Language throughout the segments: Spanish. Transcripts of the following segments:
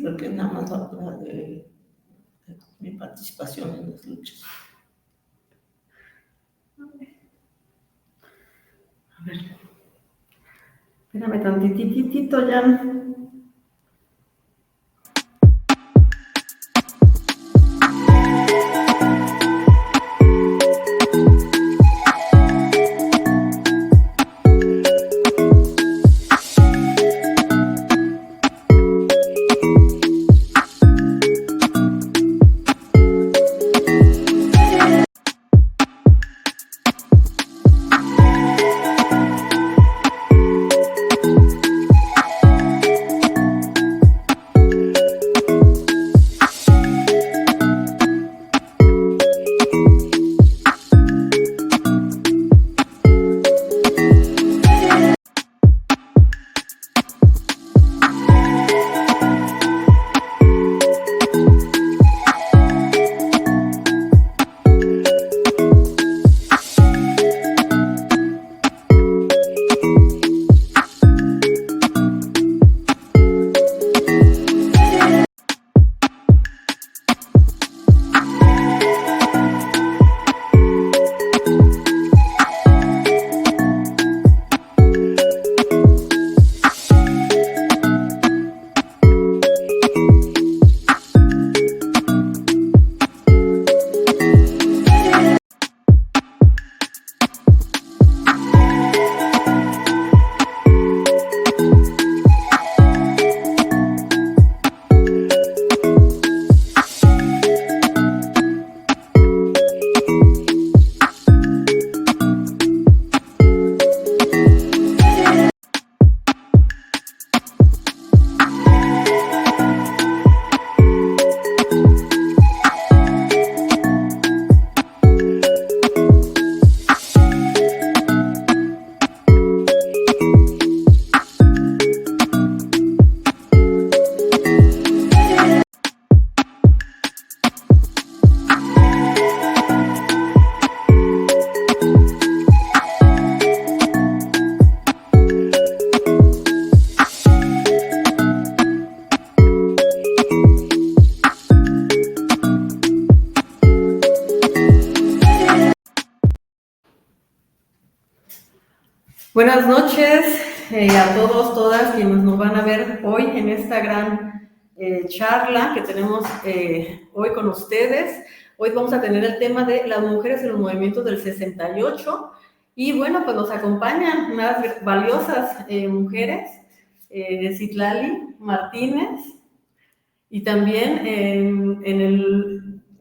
creo que nada más va a hablar de mi participación en las luchas. A ver, espérame tantitito, Jan. Buenas noches a todos, todas quienes nos van a ver hoy en esta gran charla que tenemos hoy con ustedes. Hoy vamos a tener el tema de las mujeres en los movimientos del 68 y bueno, pues nos acompañan unas valiosas mujeres, Citlali Martínez, y también en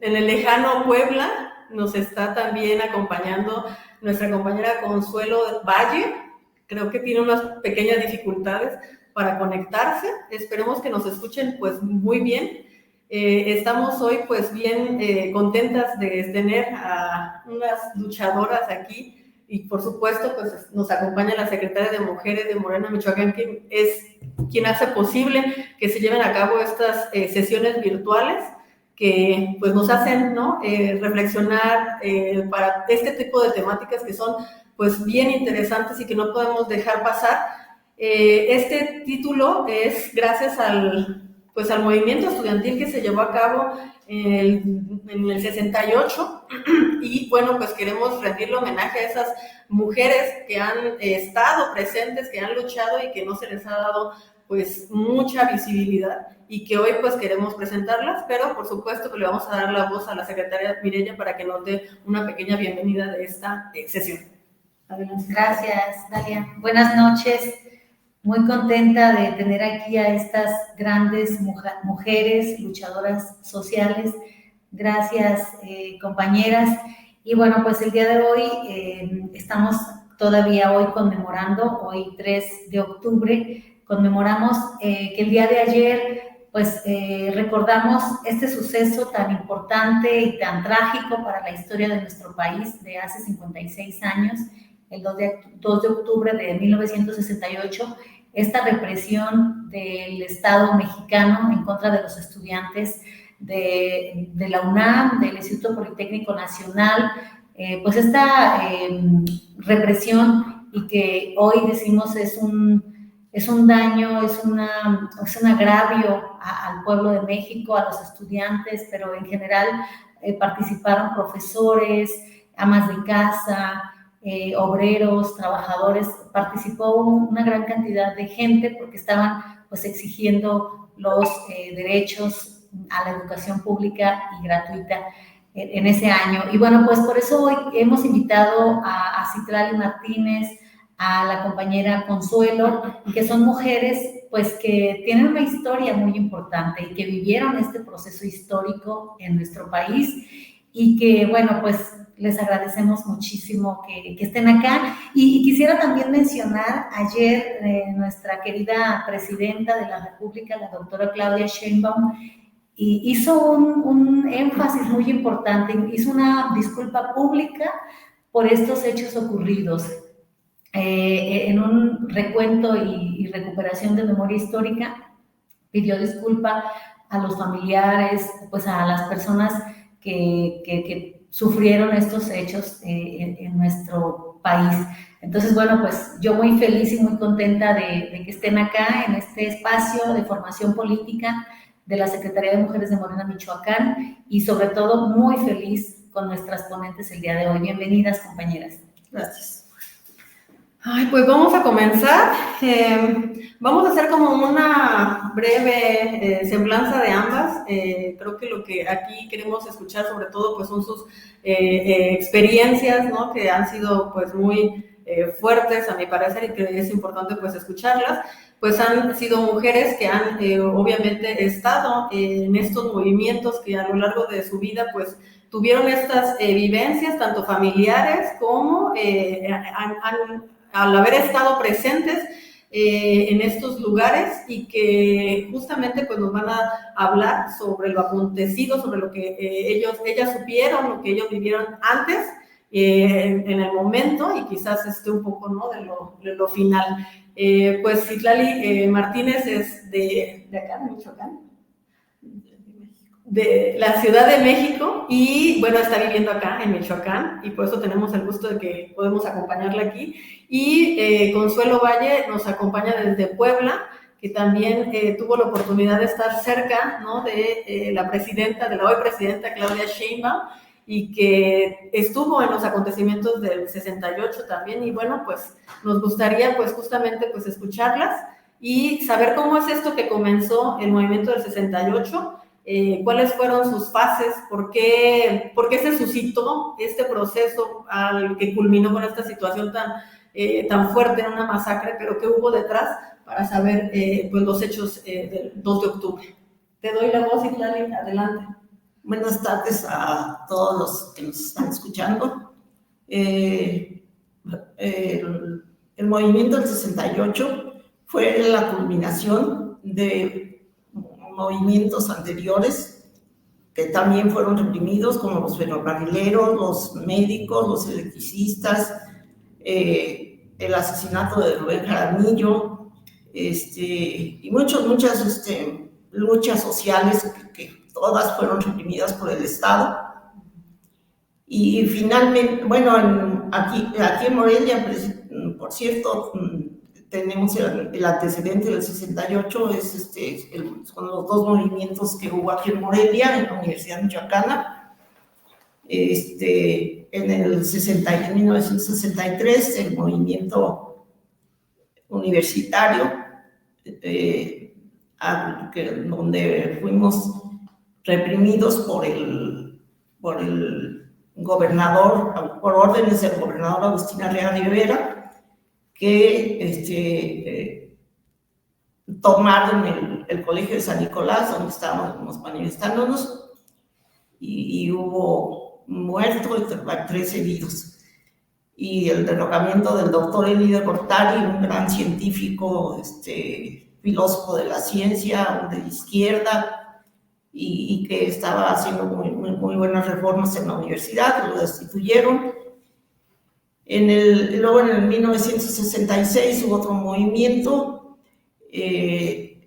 el lejano Puebla nos está también acompañando nuestra compañera Consuelo Valle. Creo que tiene unas pequeñas dificultades para conectarse. Esperemos que nos escuchen pues muy bien. Estamos hoy pues bien contentas de tener a unas luchadoras aquí y por supuesto pues nos acompaña la secretaria de Mujeres de Morena, Michoacán, que es quien hace posible que se lleven a cabo estas sesiones virtuales que pues nos hacen, ¿no? Reflexionar para este tipo de temáticas que son pues bien interesantes y que no podemos dejar pasar. Este título es gracias al movimiento estudiantil que se llevó a cabo en el 68 y bueno, pues queremos rendirle homenaje a esas mujeres que han estado presentes, que han luchado y que no se les ha dado pues mucha visibilidad y que hoy pues queremos presentarlas, pero por supuesto que le vamos a dar la voz a la secretaria Mireya para que nos dé una pequeña bienvenida de esta sesión. Adelante. Gracias, Dalia. Buenas noches. Muy contenta de tener aquí a estas grandes mujeres luchadoras sociales. Gracias, compañeras. Y bueno, pues el día de hoy estamos todavía hoy conmemorando, hoy 3 de octubre, conmemoramos que el día de ayer pues recordamos este suceso tan importante y tan trágico para la historia de nuestro país de hace 56 años, el 2 de octubre de 1968, esta represión del Estado mexicano en contra de los estudiantes de la UNAM, del Instituto Politécnico Nacional, pues esta represión y que hoy decimos es es un daño, es un agravio al pueblo de México, a los estudiantes, pero en general participaron profesores, amas de casa, obreros, trabajadores, participó una gran cantidad de gente porque estaban pues exigiendo los derechos a la educación pública y gratuita en ese año. Y bueno, pues por eso hoy hemos invitado a Citlali Martínez, a la compañera Consuelo, que son mujeres pues que tienen una historia muy importante y que vivieron este proceso histórico en nuestro país y que bueno, pues les agradecemos muchísimo que estén acá. Y quisiera también mencionar, ayer nuestra querida presidenta de la República, la doctora Claudia Sheinbaum, hizo un énfasis muy importante, hizo una disculpa pública por estos hechos ocurridos. En un recuento y recuperación de memoria histórica, pidió disculpa a los familiares, pues a las personas que sufrieron estos hechos en nuestro país. Entonces, bueno, pues yo muy feliz y muy contenta de que estén acá en este espacio de formación política de la Secretaría de Mujeres de Morena, Michoacán, y sobre todo muy feliz con nuestras ponentes el día de hoy. Bienvenidas, compañeras. Gracias. Ay, pues vamos a comenzar. Vamos a hacer como una breve semblanza de ambas. Creo que lo que aquí queremos escuchar sobre todo pues son sus experiencias, ¿no? Que han sido pues muy fuertes a mi parecer y que es importante pues escucharlas. Pues han sido mujeres que han obviamente estado en estos movimientos que a lo largo de su vida pues tuvieron estas vivencias tanto familiares como al haber estado presentes en estos lugares y que justamente pues nos van a hablar sobre lo acontecido, sobre lo que ellas supieron, lo que ellos vivieron antes, en el momento y quizás un poco, ¿no? de lo final. Pues Citlali Martínez es de acá, de Michoacán, de la Ciudad de México y bueno, está viviendo acá en Michoacán y por eso tenemos el gusto de que podemos acompañarla aquí. Y Consuelo Valle nos acompaña desde Puebla, que también tuvo la oportunidad de estar cerca, ¿no? de la presidenta, de la hoy presidenta Claudia Sheinbaum, y que estuvo en los acontecimientos del 68 también, y bueno, pues nos gustaría pues justamente pues escucharlas y saber cómo es esto que comenzó el movimiento del 68, cuáles fueron sus fases, por qué se suscitó este proceso al que culminó con esta situación tan fuerte en una masacre, pero qué hubo detrás para saber pues los hechos del 2 de octubre. Te doy la voz, Citlali, adelante. Buenas tardes a todos los que nos están escuchando. El movimiento del 68 fue la culminación de movimientos anteriores que también fueron reprimidos, como los ferrocarrileros, los médicos, los electricistas, el asesinato de Rubén Jaramillo, y muchas luchas sociales que todas fueron reprimidas por el Estado. Y finalmente, bueno, aquí en Morelia, por cierto, tenemos el antecedente del 68, son los dos movimientos que hubo aquí en Morelia, en la Universidad Michoacana. En 1963, el movimiento universitario, donde fuimos reprimidos por el gobernador, por órdenes del gobernador Agustín Arriaga Rivera, que tomaron el colegio de San Nicolás, donde estábamos manifestándonos, y hubo muertos y 3 heridos. Y el derrocamiento del doctor Elíder Gortari, un gran científico, filósofo de la ciencia, de izquierda, y que estaba haciendo muy buenas reformas en la universidad, lo destituyeron. Luego en 1966 hubo otro movimiento en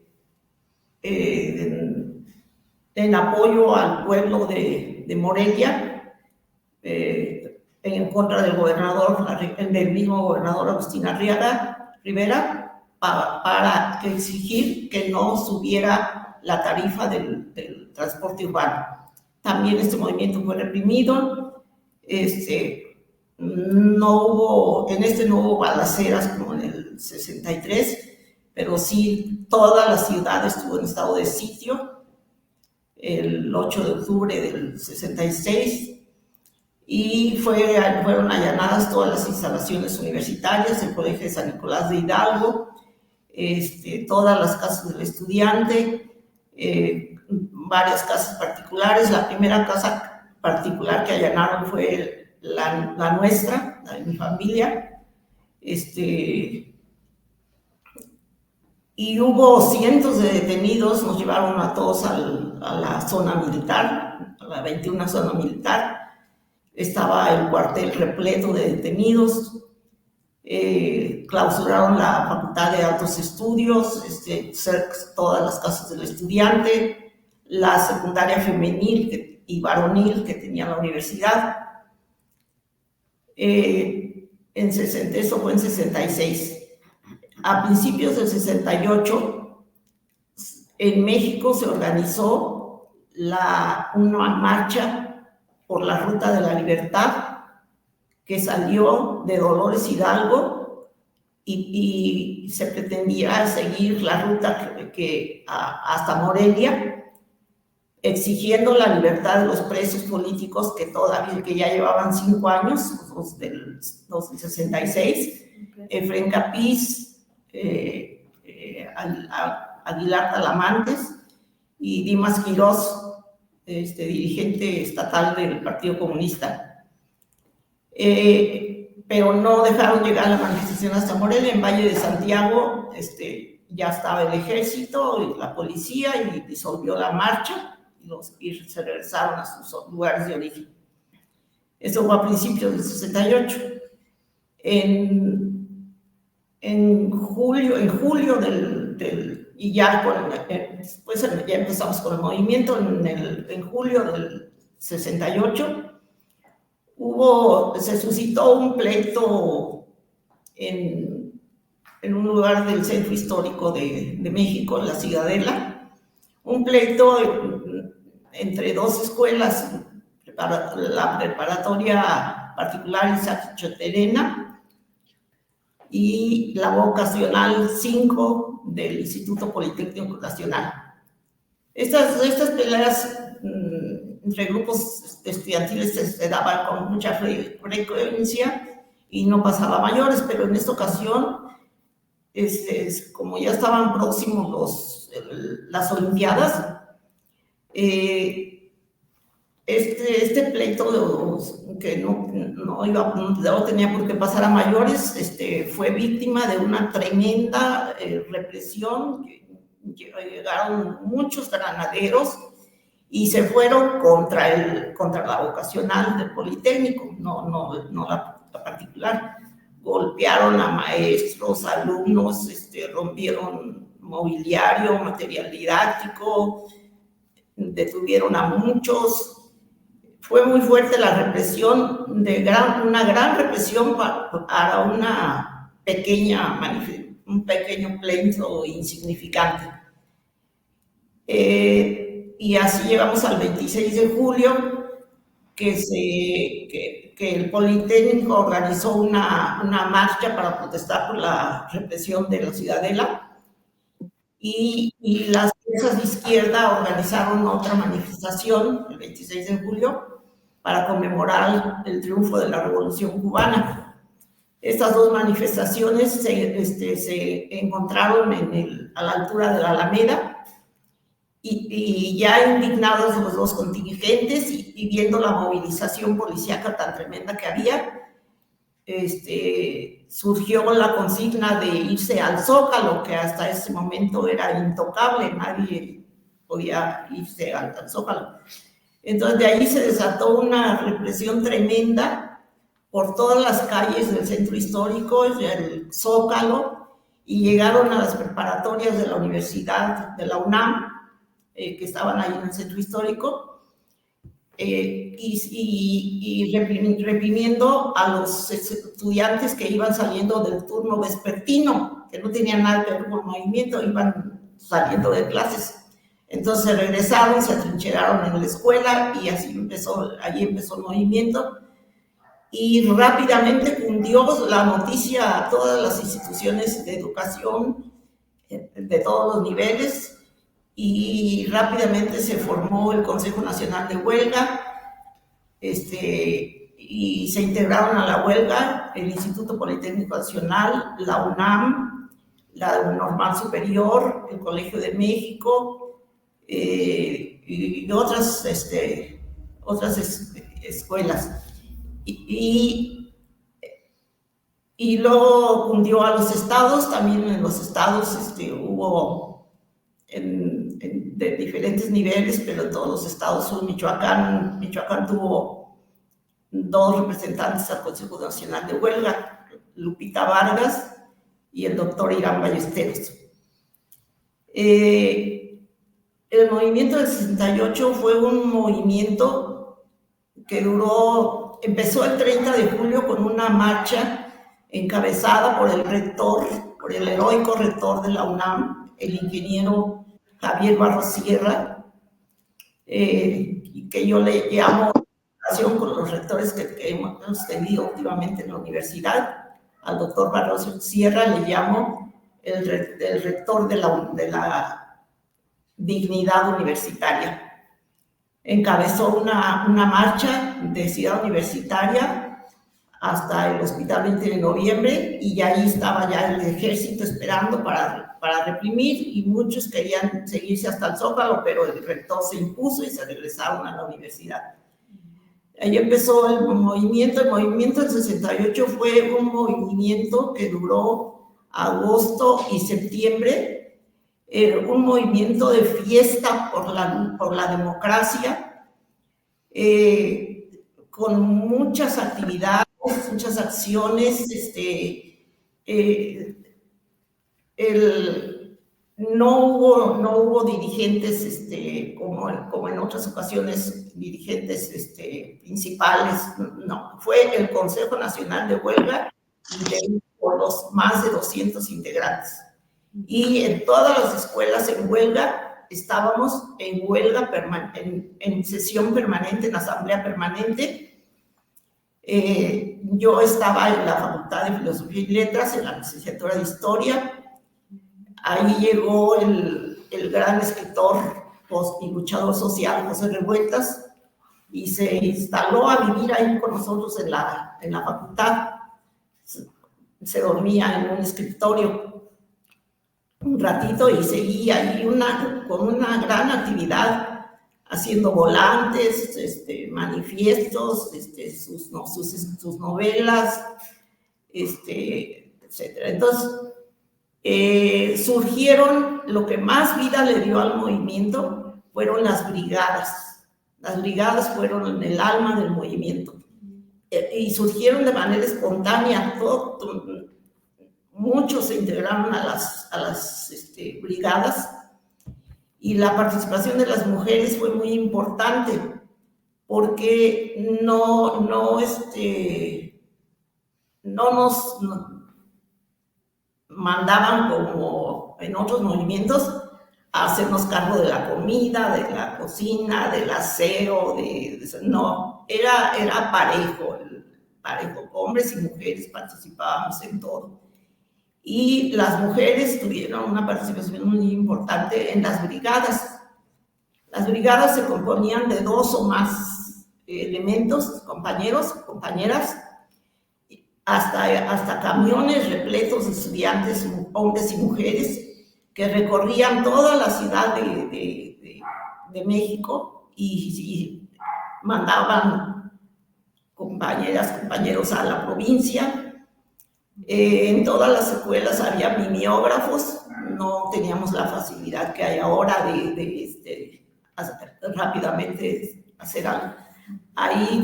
apoyo al pueblo de Morelia, en contra del mismo gobernador Agustín Arriaga Rivera, para exigir que no subiera la tarifa del transporte urbano. También este movimiento fue reprimido. No hubo balaceras como en el 63, pero sí toda la ciudad estuvo en estado de sitio el 8 de octubre del 66 y fueron allanadas todas las instalaciones universitarias, el Colegio de San Nicolás de Hidalgo, todas las casas del estudiante, varias casas particulares. La primera casa particular que allanaron fue la nuestra, la de mi familia, y hubo cientos de detenidos. Nos llevaron a todos a la zona militar, a la 21 zona militar. Estaba el cuartel repleto de detenidos. Clausuraron la Facultad de Altos Estudios, todas las casas del estudiante, la secundaria femenil y varonil que tenía la universidad. Eso fue en 66. A principios del 68, en México se organizó una marcha por la Ruta de la Libertad que salió de Dolores Hidalgo y se pretendía seguir la ruta hasta Morelia, exigiendo la libertad de los presos políticos que ya llevaban 5 años, los del 66, Efrén Capiz, Aguilar Talamantes y Dimas Quirós, dirigente estatal del Partido Comunista. Pero no dejaron llegar la manifestación hasta Morelia. En Valle de Santiago ya estaba el ejército y la policía y disolvió la marcha y se regresaron a sus lugares de origen. Eso fue a principios del 68. En julio y ya después ya empezamos con el movimiento. En julio del 68 se suscitó un pleito en un lugar del centro histórico de México, en la Ciudadela, un pleito entre dos escuelas, la preparatoria particular Isaac Choterena y la vocacional 5 del Instituto Politécnico Nacional. Estas peleas entre grupos estudiantiles se daban con mucha frecuencia y no pasaba a mayores, pero en esta ocasión, como ya estaban próximos las Olimpiadas, este pleito que no tenía por qué pasar a mayores, fue víctima de una tremenda represión. Llegaron muchos granaderos y se fueron contra la vocacional del Politécnico, no la particular. Golpearon a maestros, alumnos, rompieron mobiliario, material didáctico, detuvieron a muchos. Fue muy fuerte la represión, una gran represión para un pequeño pleito insignificante. Y así llegamos al 26 de julio, que el Politécnico organizó una marcha para protestar por la represión de la Ciudadela, y las fuerzas de izquierda organizaron otra manifestación el 26 de julio para conmemorar el triunfo de la Revolución Cubana. Estas dos manifestaciones se encontraron a la altura de la Alameda, y ya indignados los dos contingentes y viendo la movilización policíaca tan tremenda que había, surgió la consigna de irse al Zócalo, que hasta ese momento era intocable, nadie podía irse al Zócalo. Entonces de ahí se desató una represión tremenda por todas las calles del centro histórico, el Zócalo, y llegaron a las preparatorias de la Universidad de la UNAM, que estaban ahí en el centro histórico, reprimiendo a los estudiantes que iban saliendo del turno vespertino, que no tenían nada que ver con el movimiento, iban saliendo de clases. Entonces regresaron, se atrincheraron en la escuela y allí empezó el movimiento. Y rápidamente cundió la noticia a todas las instituciones de educación de todos los niveles, y rápidamente se formó el Consejo Nacional de Huelga, y se integraron a la huelga el Instituto Politécnico Nacional, la UNAM, la Normal Superior, el Colegio de México, y otras escuelas. Y luego cundió a los estados. También en los estados hubo de diferentes niveles, pero en todos los estados. Michoacán tuvo 2 representantes al Consejo Nacional de Huelga, Lupita Vargas y el doctor Irán Ballesteros. El movimiento del 68 fue un movimiento que empezó el 30 de julio con una marcha encabezada por el rector, por el heroico rector de la UNAM, el ingeniero Javier Barros Sierra, que yo le llamo, en relación con los rectores que hemos tenido últimamente en la universidad, al doctor Barros Sierra le llamo el rector de la dignidad universitaria. Encabezó una marcha de Ciudad Universitaria hasta el Hospital 20 de Noviembre, y ahí estaba ya el ejército esperando para reprimir, y muchos querían seguirse hasta el Zócalo, pero el rector se impuso y se regresaron a la universidad. Ahí empezó el movimiento. El movimiento del 68 fue un movimiento que duró agosto y septiembre, un movimiento de fiesta por la democracia, con muchas actividades, muchas acciones. No hubo dirigentes, como en otras ocasiones, dirigentes principales. No, fue el Consejo Nacional de Huelga, por los más de 200 integrantes. Y en todas las escuelas en huelga, estábamos en huelga, en sesión permanente, en asamblea permanente. Yo estaba en la Facultad de Filosofía y Letras, en la licenciatura de Historia. Ahí llegó el gran escritor y luchador social José Revueltas, y se instaló a vivir ahí con nosotros en la facultad. Se dormía en un escritorio un ratito y seguía ahí con una gran actividad, haciendo volantes, manifiestos, sus novelas, etcétera. Entonces, surgieron, lo que más vida le dio al movimiento fueron las brigadas. Las brigadas fueron el alma del movimiento, y surgieron de manera espontánea. Muchos se integraron a las brigadas, y la participación de las mujeres fue muy importante, porque no nos mandaban, como en otros movimientos, a hacernos cargo de la comida, de la cocina, del aseo, no, era parejo, hombres y mujeres participábamos en todo. Y las mujeres tuvieron una participación muy importante en las brigadas. Las brigadas se componían de 2 o más elementos, compañeros, compañeras, hasta camiones repletos de estudiantes, hombres y mujeres, que recorrían toda la ciudad de México, y mandaban compañeros a la provincia. En todas las escuelas había mimeógrafos. No teníamos la facilidad que hay ahora de rápidamente hacer algo. Ahí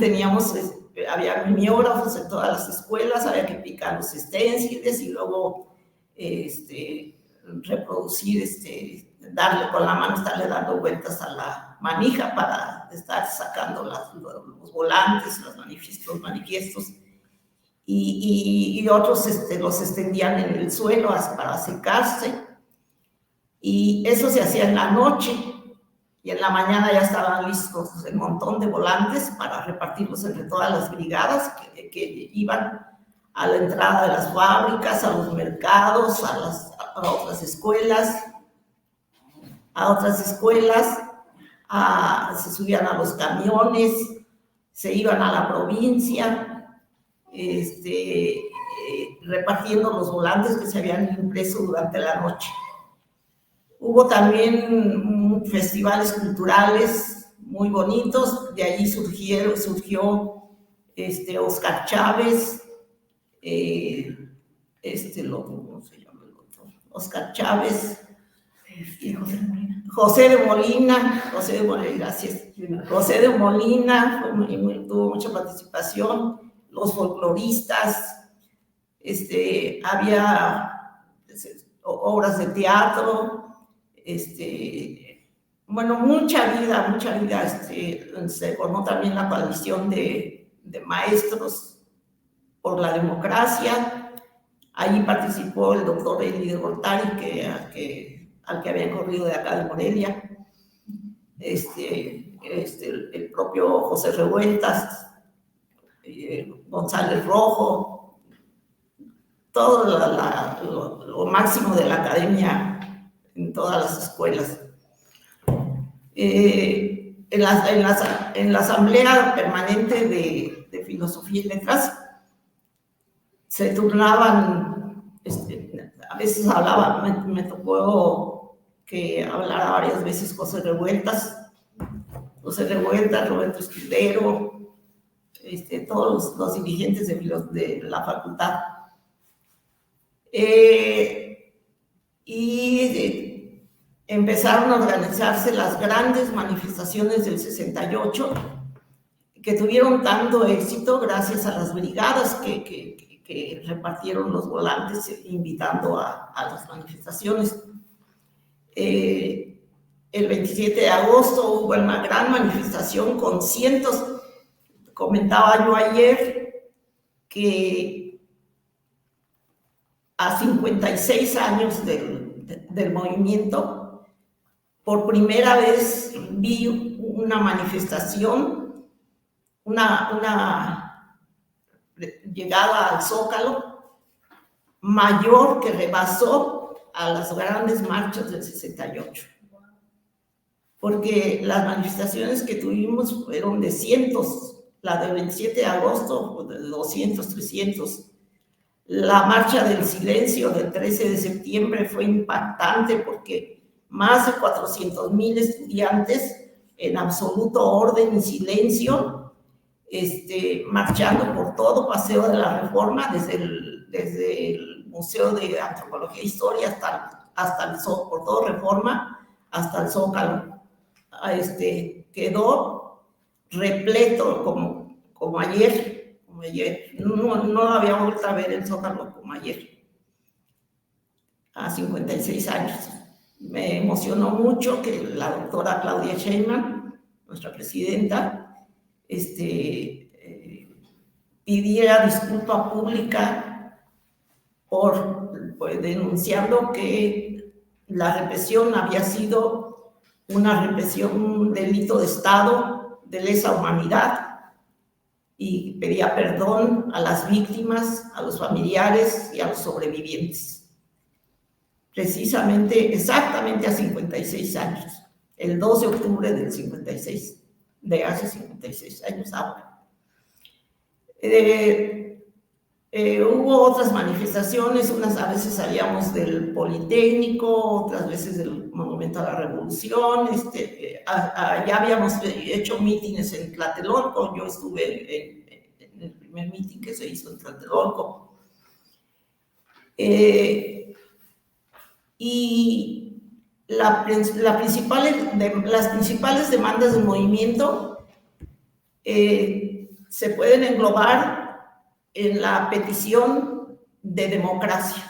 había mimeógrafos en todas las escuelas, había que picar los esténciles y luego reproducir darle con la mano, estarle dando vueltas a la manija para estar sacando los volantes, los manifiestos, y otros los extendían en el suelo para secarse, y eso se hacía en la noche, y en la mañana ya estaban listos el montón de volantes para repartirlos entre todas las brigadas que iban a la entrada de las fábricas, a los mercados, a otras escuelas, se subían a los camiones, se iban a la provincia, repartiendo los volantes que se habían impreso durante la noche. Hubo también festivales culturales muy bonitos, de allí surgió Oscar Chávez, ¿cómo se llama el otro? Oscar Chávez, José de Molina, gracias. José de Molina tuvo mucha participación, los folcloristas, había obras de teatro, bueno, mucha vida, se formó también la coalición de maestros por la democracia. Allí participó el doctor Eli de Gortari, al que había corrido de acá de Morelia, el propio José Revueltas, González Rojo, todo lo máximo de la academia en todas las escuelas. En la Asamblea Permanente de Filosofía y Letras se turnaban, a veces me tocó que hablara varias veces José Revueltas, Roberto Escudero, todos los dirigentes de la facultad. Y empezaron a organizarse las grandes manifestaciones del 68, que tuvieron tanto éxito gracias a las brigadas que repartieron los volantes invitando a las manifestaciones. El 27 de agosto hubo una gran manifestación con cientos. Comentaba yo ayer que a 56 años del movimiento, por primera vez vi una manifestación, una llegada al Zócalo mayor, que rebasó a las grandes marchas del 68. Porque las manifestaciones que tuvimos fueron de cientos, la del 27 de agosto de 200, 300. La marcha del silencio del 13 de septiembre fue impactante porque más de 400,000 estudiantes en absoluto orden y silencio, marchando por todo Paseo de la Reforma, desde el Museo de Antropología e Historia hasta el Zócalo, por todo Reforma hasta el Zócalo. Quedó repleto como ayer. No había vuelto a ver el Zócalo como ayer, a 56 años. Me emocionó mucho que la doctora Claudia Sheinbaum, nuestra presidenta, pidiera disculpa pública denunciando que la represión había sido una represión, un delito de Estado de lesa humanidad, y pedía perdón a las víctimas, a los familiares y a los sobrevivientes. Exactamente a 56 años, el 2 de octubre del 56, de hace 56 años ahora. Hubo otras manifestaciones, a veces salíamos del Politécnico, otras veces del Monumento a la Revolución. Ya habíamos hecho mítines en Tlatelolco. Yo estuve en el primer mítin que se hizo en Tlatelolco. Y las principales demandas del movimiento se pueden englobar en la petición de democracia.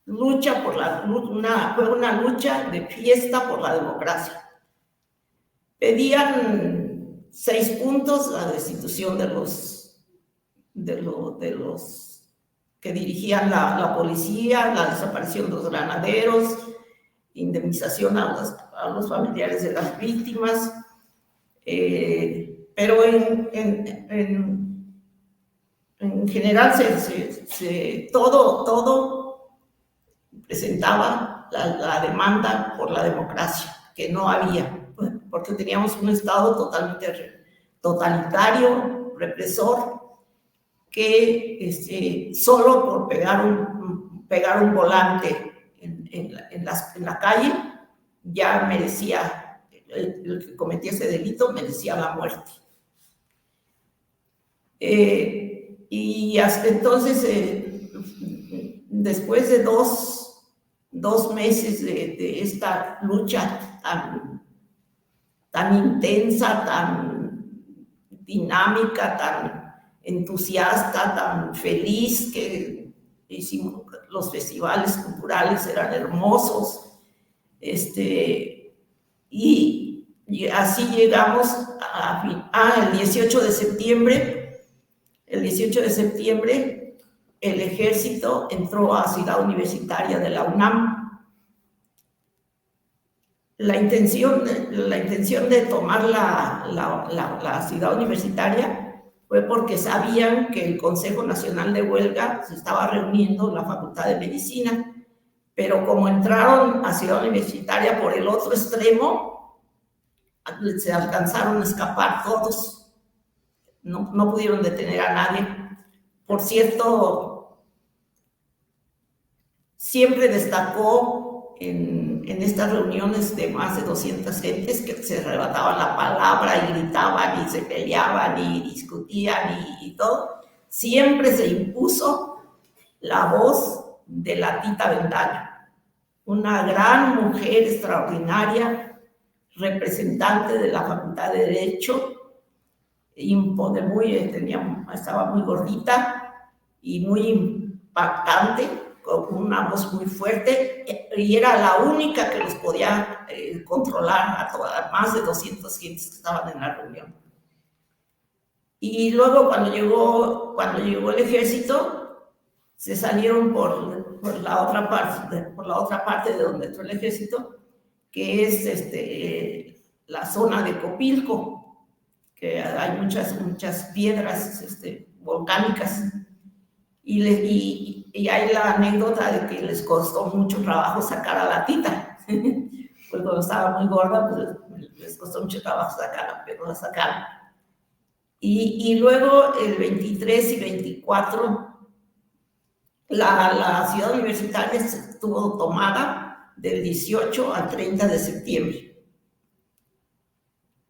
lucha fue una lucha de fiesta por la democracia. Pedían 6 puntos: la destitución de los que dirigían la policía, la desaparición de los granaderos, indemnización a los familiares de las víctimas, pero en general todo presentaba la demanda por la democracia, que no había, porque teníamos un Estado totalmente totalitario, represor, que solo por pegar un volante en la calle ya merecía, el que cometía ese delito merecía la muerte. Y hasta entonces, después de dos meses de esta lucha tan intensa, tan dinámica, tan entusiasta, tan feliz, que hicimos, los festivales culturales eran hermosos, y así llegamos el 18 de septiembre. El 18 de septiembre el ejército entró a Ciudad Universitaria de la UNAM. La intención de tomar la Ciudad Universitaria fue porque sabían que el Consejo Nacional de Huelga se estaba reuniendo en la Facultad de Medicina, pero como entraron a Ciudad Universitaria por el otro extremo, se alcanzaron a escapar todos. No pudieron detener a nadie. Por cierto, siempre destacó en estas reuniones de más de 200 gentes que se arrebataban la palabra y gritaban y se peleaban y discutían y todo, siempre se impuso la voz de la Tita Bendaño, una gran mujer extraordinaria, representante de la Facultad de Derecho, estaba muy gordita y muy impactante, con una voz muy fuerte, y era la única que los podía controlar a más de 200 gentes que estaban en la reunión. Y luego cuando llegó el ejército, se salieron por la otra parte de donde entró el ejército, que es la zona de Copilco, que hay muchas piedras volcánicas, y hay la anécdota de que les costó mucho trabajo sacar a la Tita, pues cuando estaba muy gorda, pues les costó mucho trabajo sacarla, pero la sacaron. Y luego el 23 y 24, la Ciudad Universitaria estuvo tomada del 18 al 30 de septiembre.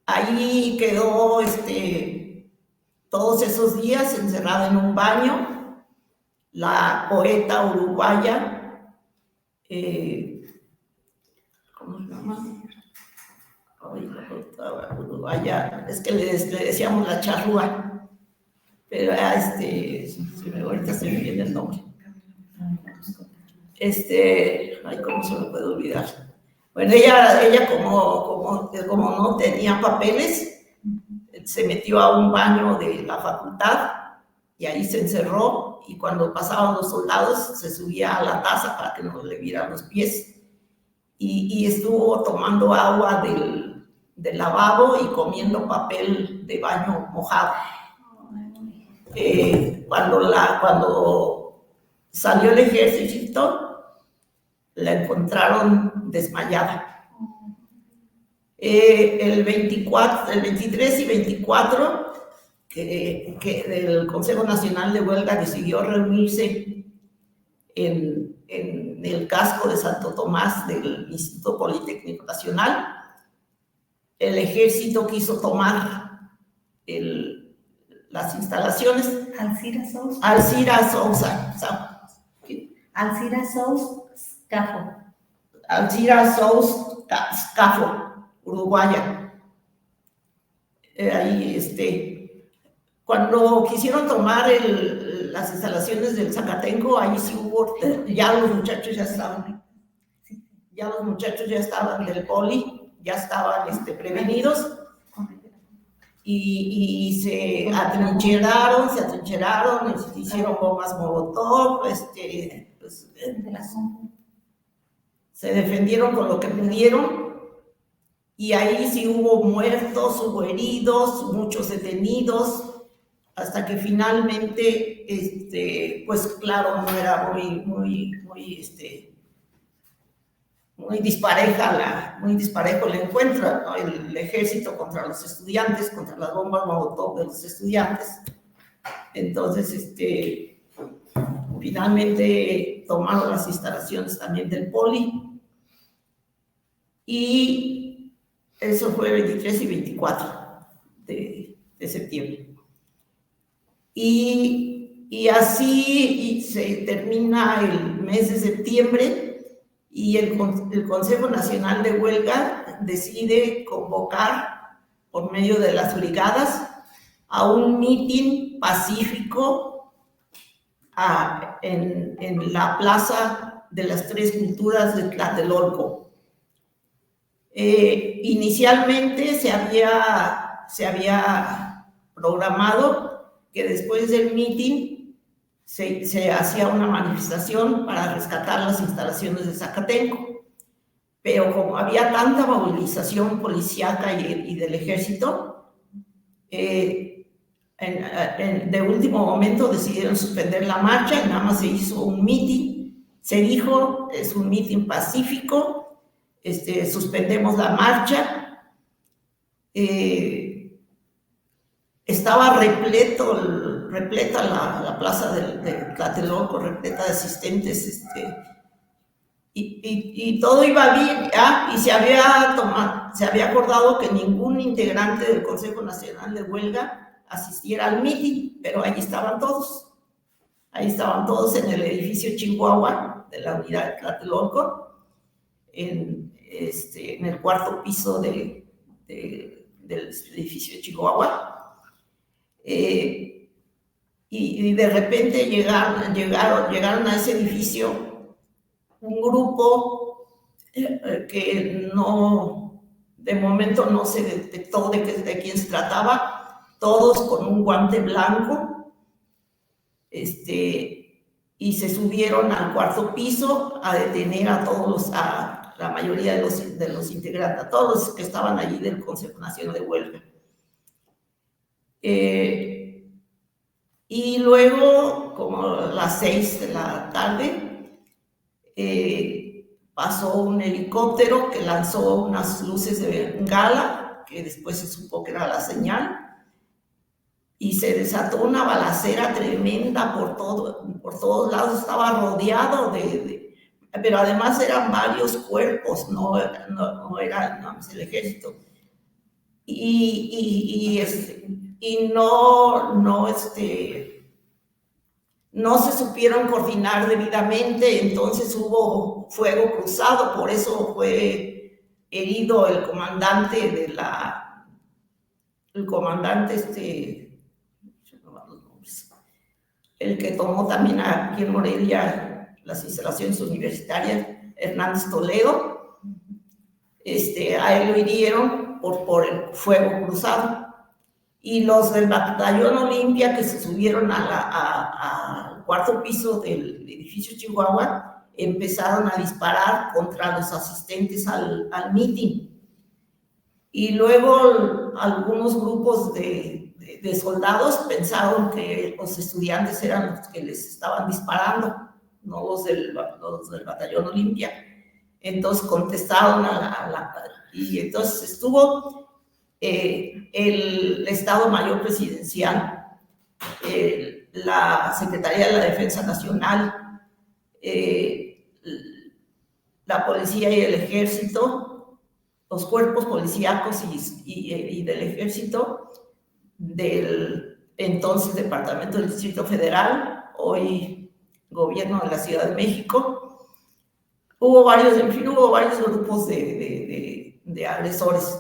Ahí quedó todos esos días encerrada en un baño la poeta uruguaya, ¿cómo se llama? La poeta uruguaya, es que le decíamos la charrúa, pero ahorita se me viene el nombre. ¿Cómo se me puede olvidar? Bueno, ella como no tenía papeles, se metió a un baño de la facultad y ahí se encerró, y cuando pasaban los soldados se subía a la taza para que no le vieran los pies, y estuvo tomando agua del lavabo y comiendo papel de baño mojado. Cuando salió el ejército, la encontraron desmayada. El 23 y 24, que el Consejo Nacional de Huelga decidió reunirse en el casco de Santo Tomás del Instituto Politécnico Nacional. El ejército quiso tomar las instalaciones. Alcira Sousa. Alcira Sousa. Alcira Sousa Scafo. Alcira Sousa Scafo, uruguaya. Ahí Cuando quisieron tomar las instalaciones del Zacatenco, ahí sí hubo, ya los muchachos ya estaban del poli, ya estaban prevenidos, y se atrincheraron, hicieron bombas molotov, pues, se defendieron con lo que pudieron, y ahí sí hubo muertos, hubo heridos, muchos detenidos, hasta que finalmente, pues claro, no era muy disparejo el encuentro, ¿no? El ejército contra los estudiantes, contra las bombas molotov de los estudiantes. Entonces, finalmente tomaron las instalaciones también del poli, y eso fue el 23 y 24 de septiembre. Y así se termina el mes de septiembre, y el Consejo Nacional de Huelga decide convocar, por medio de las brigadas, a un mitin pacífico en la Plaza de las Tres Culturas de Tlatelolco. Inicialmente se había programado que después del mitin se hacía una manifestación para rescatar las instalaciones de Zacatenco, pero como había tanta movilización policíaca y del ejército, de último momento decidieron suspender la marcha, y nada más se hizo un mitin. Se dijo, es un mitin pacífico, suspendemos la marcha. Estaba repleta la plaza de Tlatelolco, repleta de asistentes, y todo iba bien, y se había acordado que ningún integrante del Consejo Nacional de Huelga asistiera al mitin, pero ahí estaban todos en el edificio Chihuahua de la unidad de Tlatelolco, en el cuarto piso del edificio Chihuahua. Y de repente llegaron a ese edificio un grupo que de momento no se detectó de quién se trataba, todos con un guante blanco, y se subieron al cuarto piso a detener a la mayoría de los integrantes, a todos los que estaban allí del Consejo Nacional de Huelga. Y luego, como a las 6 de la tarde, pasó un helicóptero que lanzó unas luces de bengala, que después se supo que era la señal, y se desató una balacera tremenda por todos lados. Estaba rodeado pero además eran varios cuerpos, no era el ejército. Y no se supieron coordinar debidamente, entonces hubo fuego cruzado, por eso fue herido el comandante el que tomó también aquí en Morelia las instalaciones universitarias, Hernández Toledo. A él lo hirieron por el fuego cruzado. Y los del Batallón Olimpia, que se subieron al cuarto piso del edificio Chihuahua, empezaron a disparar contra los asistentes al mitin. Y luego algunos grupos de soldados pensaron que los estudiantes eran los que les estaban disparando, no los del Batallón Olimpia. Entonces contestaron y entonces estuvo el Estado Mayor Presidencial, la Secretaría de la Defensa Nacional, la Policía y el Ejército, los cuerpos policíacos y del Ejército, del entonces Departamento del Distrito Federal, hoy Gobierno de la Ciudad de México. Hubo varios grupos de agresores.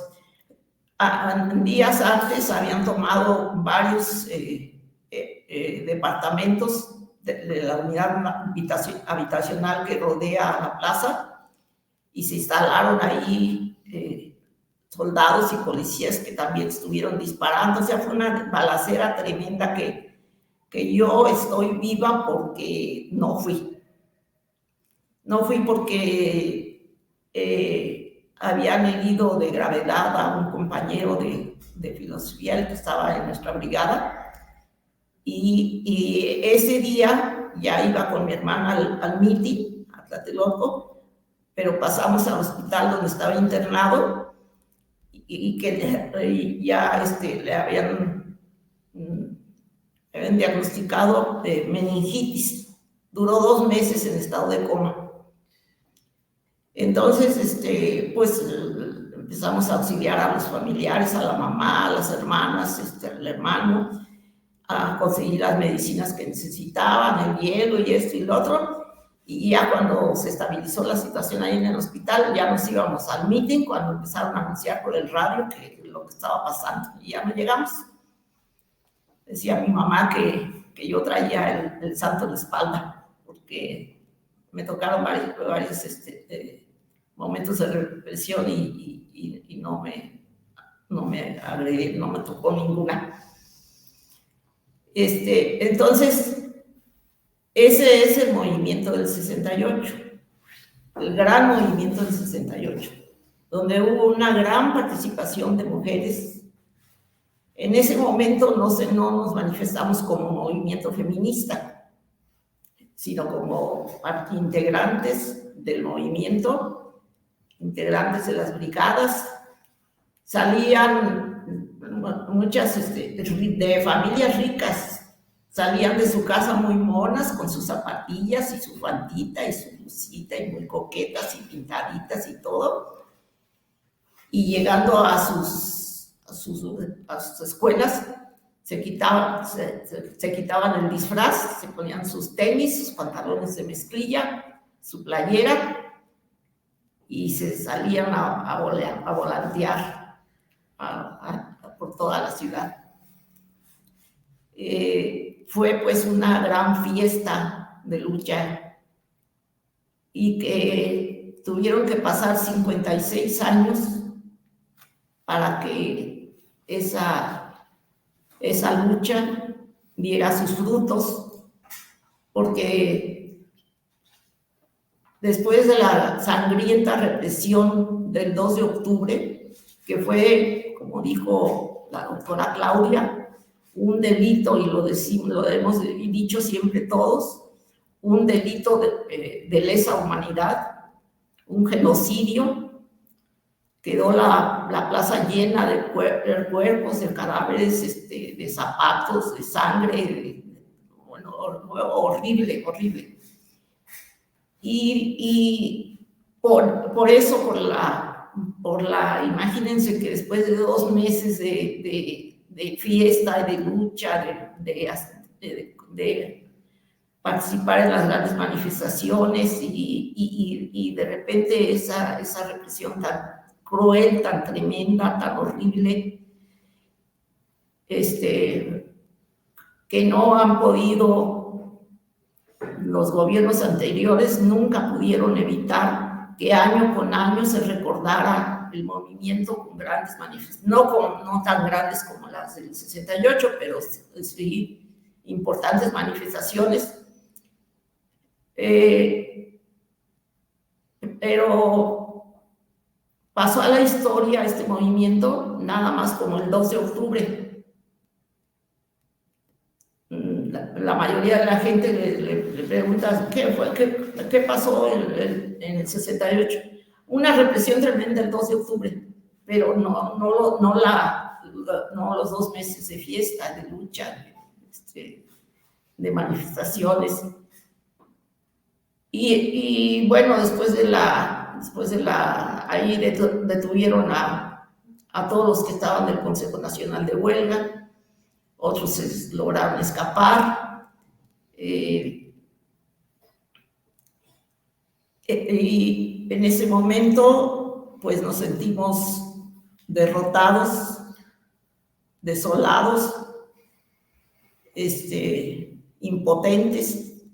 días antes habían tomado varios departamentos de la unidad habitacional que rodea la plaza y se instalaron ahí soldados y policías que también estuvieron disparando. O sea, fue una balacera tremenda que yo estoy viva porque no fui. No fui porque habían herido de gravedad a un compañero de filosofía, el que estaba en nuestra brigada. Y ese día ya iba con mi hermana al meeting, a Tlatelolco, pero pasamos al hospital donde estaba internado y que ya le habían diagnosticado meningitis. Duró 2 meses en estado de coma. Entonces, pues empezamos a auxiliar a los familiares, a la mamá, a las hermanas, al hermano, a conseguir las medicinas que necesitaban, el hielo y esto y lo otro. Y ya cuando se estabilizó la situación ahí en el hospital, ya nos íbamos al meeting cuando empezaron a anunciar por el radio lo que estaba pasando. Y ya no llegamos. Decía mi mamá que yo traía el santo en la espalda, porque me tocaron varios momentos de represión y no me agredí, no me tocó ninguna. Entonces, ese es el movimiento del 68, el gran movimiento del 68, donde hubo una gran participación de mujeres. En ese momento no nos manifestamos como movimiento feminista, sino como integrantes del movimiento, integrantes de las brigadas. Salían muchas de familias ricas, salían de su casa muy monas con sus zapatillas y su faldita y su blusita y muy coquetas y pintaditas y todo, y llegando a sus escuelas se quitaban el disfraz, se ponían sus tenis, sus pantalones de mezclilla, su playera y se salían a volantear por toda la ciudad. Fue pues una gran fiesta de lucha y que tuvieron que pasar 56 años para que esa lucha diera sus frutos, porque después de la sangrienta represión del 2 de octubre, que fue, como dijo la doctora Claudia, un delito, y lo hemos dicho siempre todos, un delito de lesa humanidad, un genocidio. Quedó la plaza llena de cuerpos, de cadáveres, de zapatos, de sangre, bueno, horrible, horrible. Y por eso, imagínense que después de 2 meses de fiesta, de lucha, de participar en las grandes manifestaciones y de repente esa represión tan cruel, tan tremenda, tan horrible, que no han podido, los gobiernos anteriores nunca pudieron evitar que año con año se recordara el movimiento con grandes manifestaciones, no tan grandes como las del 68, pero sí importantes manifestaciones. Pero pasó a la historia este movimiento nada más como el 2 de octubre. La mayoría de la gente le pregunta ¿qué pasó en el 68? Una represión tremenda el 2 de octubre, pero no los 2 meses de fiesta, de lucha, de manifestaciones. Y bueno, después de ahí detuvieron a todos los que estaban del Consejo Nacional de Huelga, otros lograron escapar, y en ese momento pues nos sentimos derrotados, desolados, impotentes,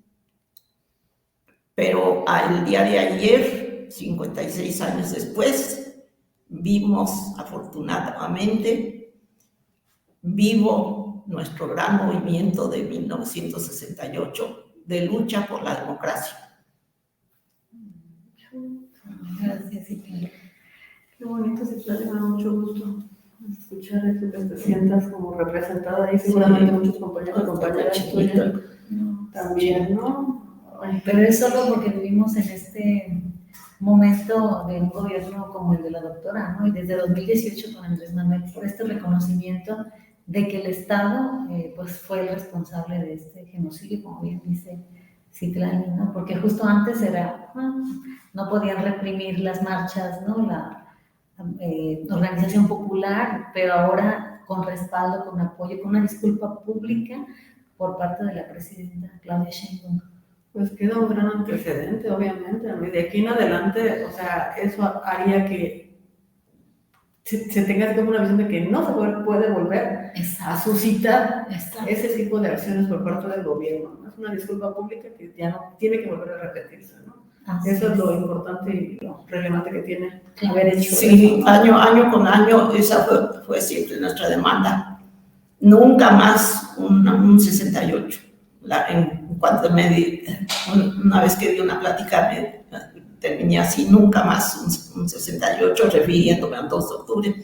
pero el día de ayer, 56 años después, vimos afortunadamente vivo nuestro gran movimiento de 1968 de lucha por la democracia. Gracias, Citlali. Qué bonito, Citlali, me da mucho gusto escuchar eso, que te sientas como representada ahí, seguramente muchos compañeros y compañeras tuyas también, ¿no? Pero es solo porque vivimos en este momento de un gobierno como el de la doctora, ¿no? Y desde 2018 con Andrés Manuel, por este reconocimiento de que el Estado pues fue el responsable de este genocidio, como bien dice Citlali, ¿no? Porque justo antes no podían reprimir las marchas, ¿no? La organización popular, pero ahora con respaldo, con apoyo, con una disculpa pública por parte de la presidenta Claudia Sheinbaum. Pues queda un gran antecedente, obviamente. De aquí en adelante, o sea, eso haría que se tenga como una visión de que no se puede volver a suscitar ese tipo de acciones por parte del gobierno, ¿no? Es una disculpa pública que ya no tiene que volver a repetirse, ¿no? Eso es lo importante y lo relevante que tiene haber hecho. Sí, eso. año con año, esa fue siempre nuestra demanda. Nunca más un 68. En cuanto una vez que di una plática, terminé así, nunca más un 68, refiriéndome al 2 de octubre.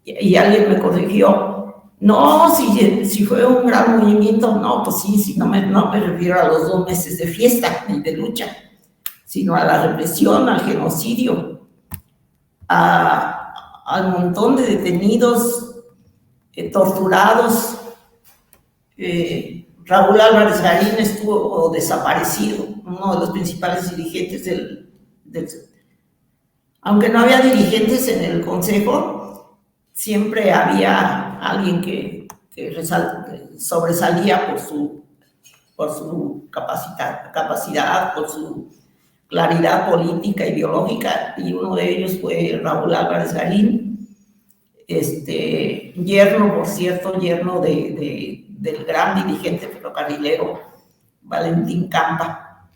Y alguien me corrigió, no, si fue un gran movimiento, no, pues sí, no me refiero a los 2 meses de fiesta ni de lucha, sino a la represión, al genocidio, al montón de detenidos, torturados. Raúl Álvarez Garín estuvo desaparecido, uno de los principales dirigentes aunque no había dirigentes en el consejo, siempre había alguien que sobresalía por su capacidad, por su claridad política, ideológica, y uno de ellos fue Raúl Álvarez Garín, yerno, por cierto, yerno del gran dirigente ferrocarrilero Valentín Campa.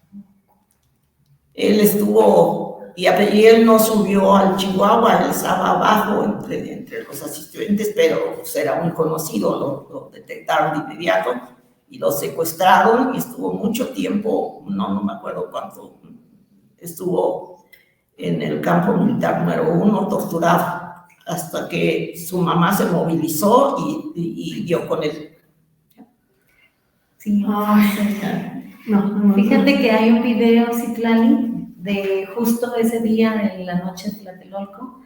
Él estuvo, y él no subió al Chihuahua, él estaba abajo entre los asistentes, pero pues, era muy conocido, lo detectaron de inmediato y lo secuestraron y estuvo mucho tiempo, no me acuerdo cuánto, estuvo en el campo militar número 1 torturado hasta que su mamá se movilizó y dio con él. Sí, no. Fíjate que hay un video, Citlali, de justo ese día en la noche de Tlatelolco,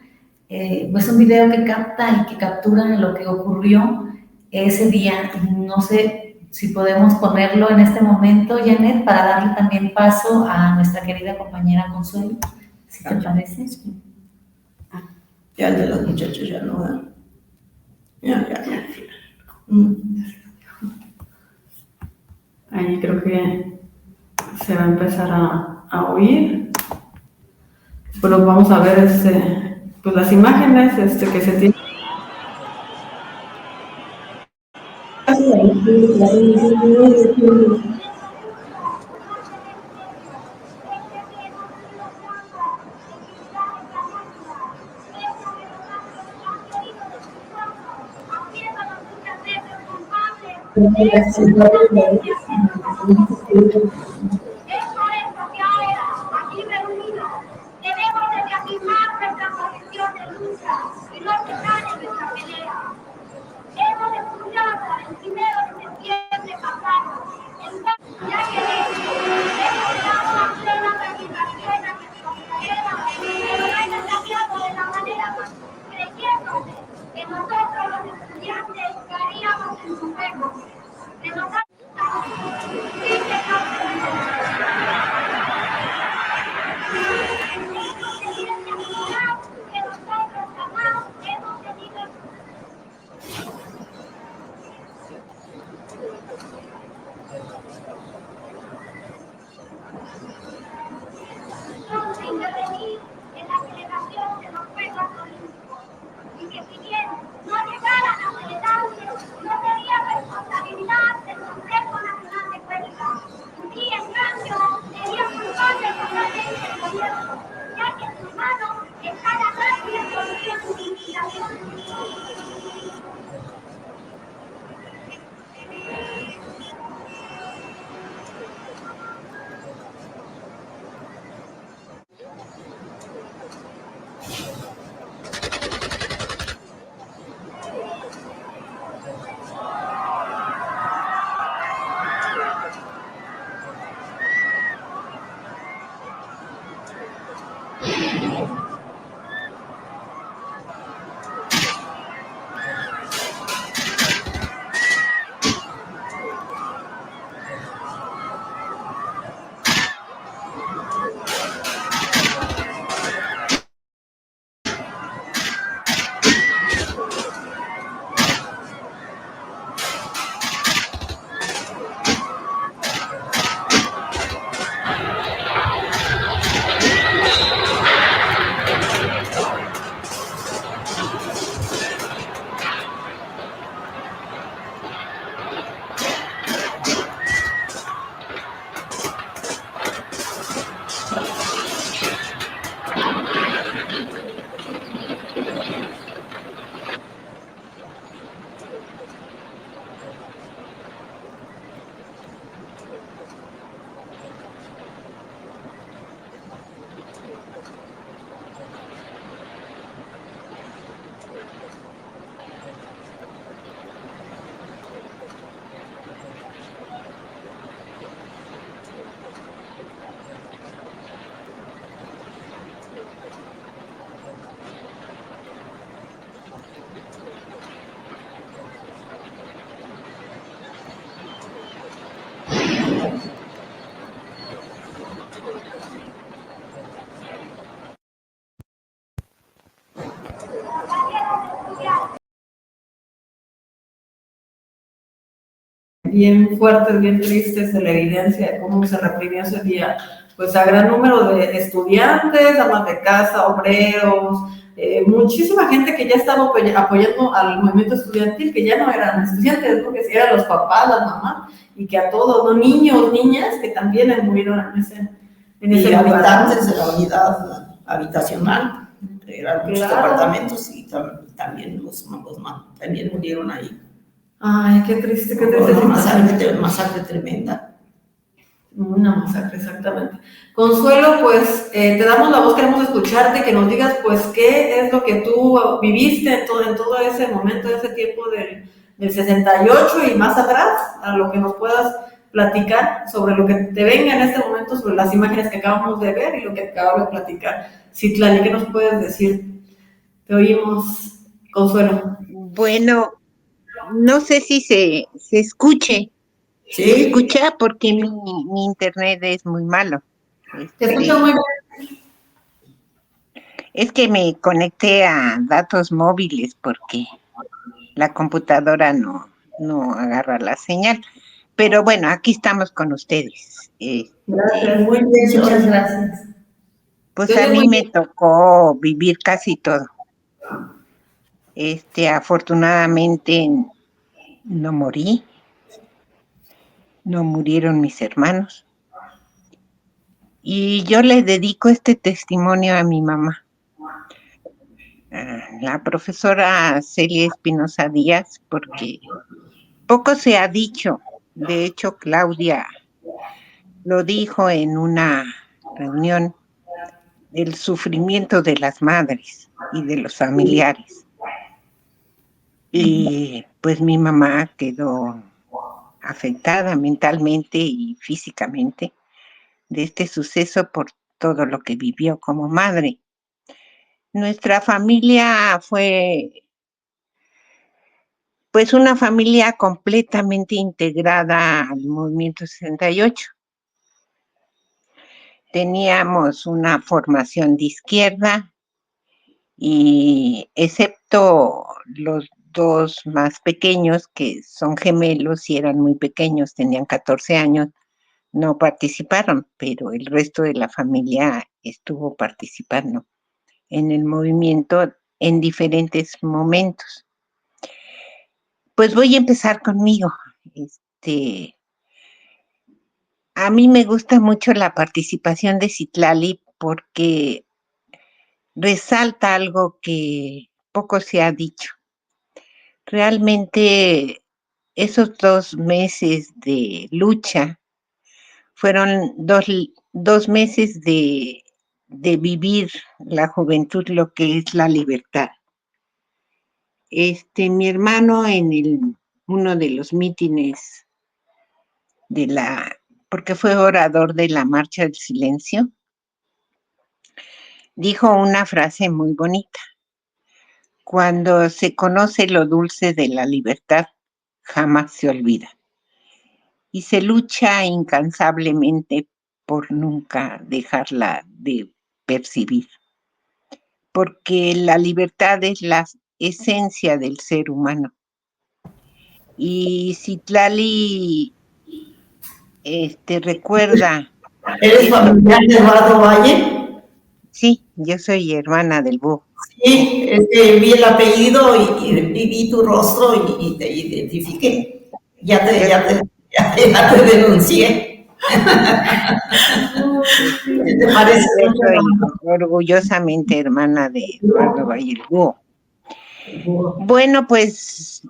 pues un video que capta y que captura lo que ocurrió ese día. No sé si podemos ponerlo en este momento, Janet, para darle también paso a nuestra querida compañera Consuelo, si te parece. Ya el de los muchachos ya no da. Ya. Ahí creo que se va a empezar a oír. Pero vamos a ver pues las imágenes que se tienen. Aquí reunidos, debemos de reafirmar nuestra posición de lucha y no cesar en nuestra pelea. Hemos escuchado el 1 de septiembre pasado, ya que hemos dado una plena satisfacción a nuestros colegas, pero no hemos cambiado de la manera más, creyéndose que nosotros los estudiantes caeríamos en su juego. De nosotros, intervenir en la celebración de los Juegos Olímpicos. bien fuertes, bien tristes de la evidencia de cómo se reprimió ese día, pues a gran número de estudiantes, amas de casa, obreros, muchísima gente que ya estaba apoyando al movimiento estudiantil, que ya no eran estudiantes, porque eran los papás, las mamás, y que a todos, ¿no? Niños, niñas, que también murieron en ese lugar, habitantes ¿no? de la unidad habitacional, eran muchos departamentos y también también murieron ahí. Ay, qué triste, qué triste. Una masacre tremenda. Una masacre, exactamente. Consuelo, pues te damos la voz, queremos escucharte, que nos digas, pues, qué es lo que tú viviste en todo ese momento, ese tiempo del 68 y más atrás, a lo que nos puedas platicar sobre lo que te venga en este momento, sobre las imágenes que acabamos de ver y lo que acabo de platicar. Citlali, ¿qué nos puedes decir? Te oímos, Consuelo. Bueno, no sé si se escuche. ¿Sí? Se escucha porque mi internet es muy malo. Te escucho muy bien. Es que me conecté a datos móviles porque la computadora no agarra la señal. Pero bueno, aquí estamos con ustedes. Gracias, muy bien. Muchas gracias. Pues a mí me tocó vivir casi todo. Afortunadamente no morí, no murieron mis hermanos. Y yo le dedico este testimonio a mi mamá, la profesora Celia Espinosa Díaz, porque poco se ha dicho. De hecho, Claudia lo dijo en una reunión, del sufrimiento de las madres y de los familiares. Y pues mi mamá quedó afectada mentalmente y físicamente de este suceso por todo lo que vivió como madre. Nuestra familia fue pues una familia completamente integrada al movimiento 68. Teníamos una formación de izquierda y excepto los dos más pequeños, que son gemelos y eran muy pequeños, tenían 14 años, no participaron, pero el resto de la familia estuvo participando en el movimiento en diferentes momentos. Pues voy a empezar conmigo. A mí me gusta mucho la participación de Citlali porque resalta algo que poco se ha dicho. Realmente esos 2 meses de lucha fueron dos meses de vivir la juventud, lo que es la libertad. Mi hermano en uno de los mítines porque fue orador de la Marcha del Silencio, dijo una frase muy bonita: cuando se conoce lo dulce de la libertad, jamás se olvida. Y se lucha incansablemente por nunca dejarla de percibir, porque la libertad es la esencia del ser humano. Y Citlali recuerda... ¿Eres familiar de Eduardo Valle? Sí, yo soy hermana del búho. Sí, vi el apellido y vi tu rostro y te identifiqué. Ya te denuncié. ¿Te parece? Yo soy orgullosamente hermana de Eduardo Valle el búho. Bueno, pues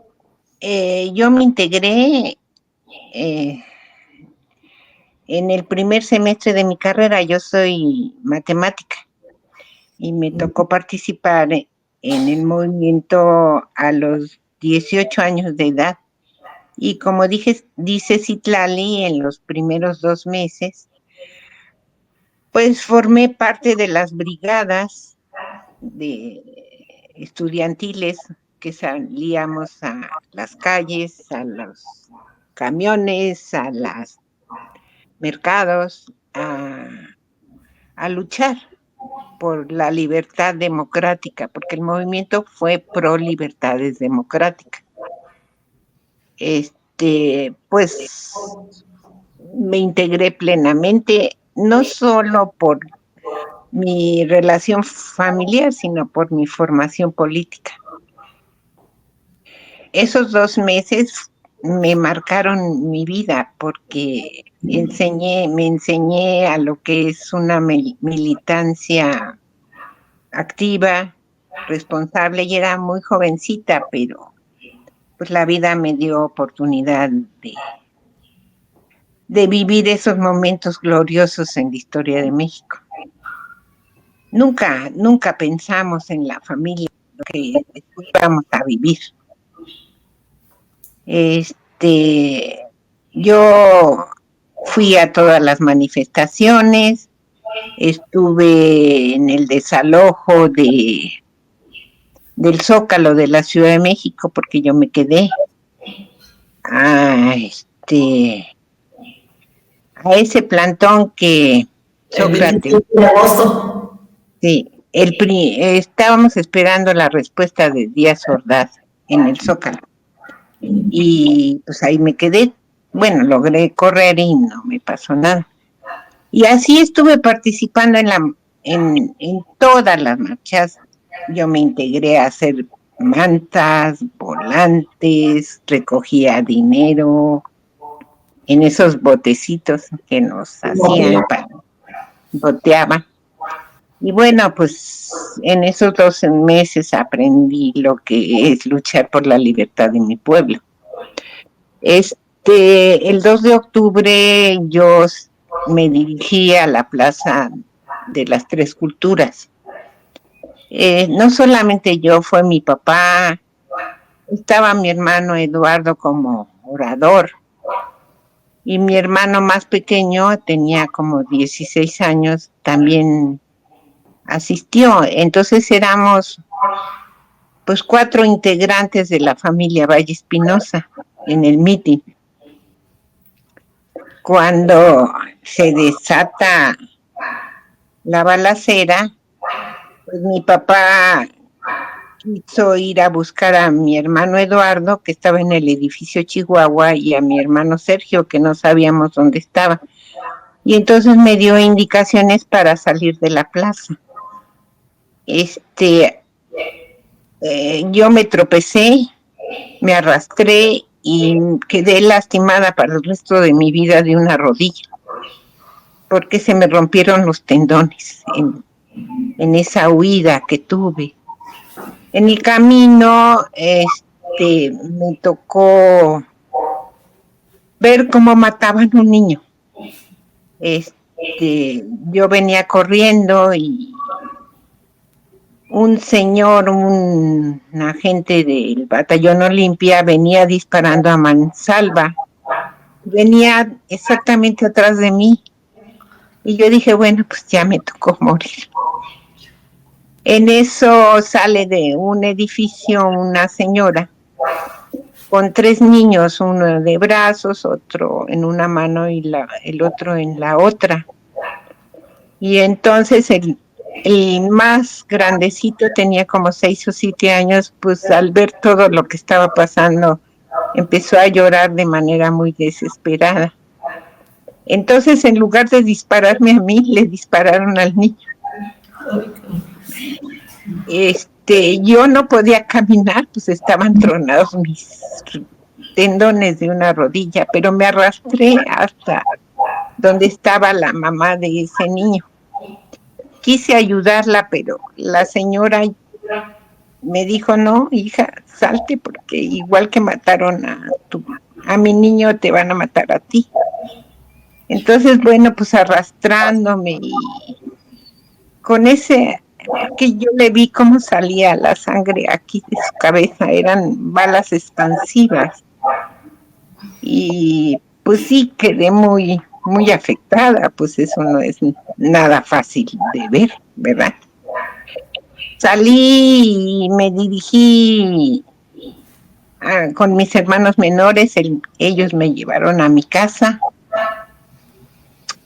yo me integré en el primer semestre de mi carrera. Yo soy matemática y me tocó participar en el movimiento a los 18 años de edad. Y como dice Citlali, en los primeros 2 meses, pues formé parte de las brigadas estudiantiles que salíamos a las calles, a los camiones, a los mercados, a luchar por la libertad democrática, porque el movimiento fue pro libertades democráticas. pues me integré plenamente, no solo por mi relación familiar, sino por mi formación política. Esos 2 meses me marcaron mi vida porque me enseñé a lo que es una militancia activa, responsable, y era muy jovencita, pero pues la vida me dio oportunidad de vivir esos momentos gloriosos en la historia de México. Nunca pensamos en la familia que después vamos a vivir. Yo fui a todas las manifestaciones, estuve en el desalojo del Zócalo de la Ciudad de México porque yo me quedé a ese plantón que Sócrates. El 27 de agosto. Sí, estábamos esperando la respuesta de Díaz Ordaz en el Zócalo. Y pues ahí me quedé. Bueno, logré correr y no me pasó nada. Y así estuve participando en todas las marchas. Yo me integré a hacer mantas, volantes, recogía dinero en esos botecitos que nos hacían, boteaban. Y bueno, pues en esos 12 meses aprendí lo que es luchar por la libertad de mi pueblo. El 2 de octubre yo me dirigí a la Plaza de las Tres Culturas. No solamente yo, fue mi papá, estaba mi hermano Eduardo como orador, y mi hermano más pequeño tenía como 16 años, también asistió. Entonces éramos pues 4 integrantes de la familia Valle Espinosa en el mitin. Cuando se desata la balacera, pues mi papá quiso ir a buscar a mi hermano Eduardo, que estaba en el edificio Chihuahua, y a mi hermano Sergio, que no sabíamos dónde estaba. Y entonces me dio indicaciones para salir de la plaza. Yo me tropecé, me arrastré y quedé lastimada para el resto de mi vida de una rodilla, porque se me rompieron los tendones en esa huida que tuve. En el camino, me tocó ver cómo mataban a un niño. Yo venía corriendo y un señor, un agente del batallón Olimpia, venía disparando a mansalva. Venía exactamente atrás de mí. Y yo dije, bueno, pues ya me tocó morir. En eso sale de un edificio una señora con 3 niños, uno de brazos, otro en una mano y el otro en la otra. Y entonces el más grandecito tenía como 6 o 7 años, pues al ver todo lo que estaba pasando, empezó a llorar de manera muy desesperada. Entonces, en lugar de dispararme a mí, le dispararon al niño. Yo no podía caminar, pues estaban tronados mis tendones de una rodilla, pero me arrastré hasta donde estaba la mamá de ese niño. Quise ayudarla, pero la señora me dijo, no, hija, salte, porque igual que mataron a mi niño, te van a matar a ti. Entonces, bueno, pues arrastrándome y con ese, porque yo le vi cómo salía la sangre aquí de su cabeza, eran balas expansivas. Y pues sí, quedé muy afectada, pues eso no es nada fácil de ver, ¿verdad? Salí y me dirigí con mis hermanos menores, ellos me llevaron a mi casa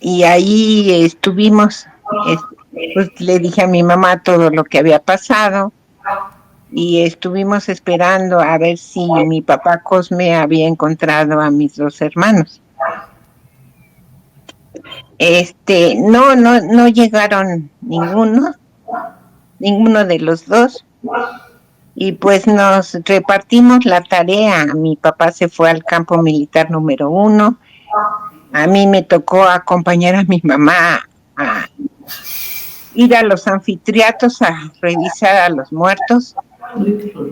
y ahí estuvimos, pues le dije a mi mamá todo lo que había pasado y estuvimos esperando a ver si mi papá Cosme había encontrado a mis dos hermanos. No llegaron ninguno de los dos, y pues nos repartimos la tarea. Mi papá se fue al campo militar número 1, a mí me tocó acompañar a mi mamá a ir a los anfiteatros a revisar a los muertos,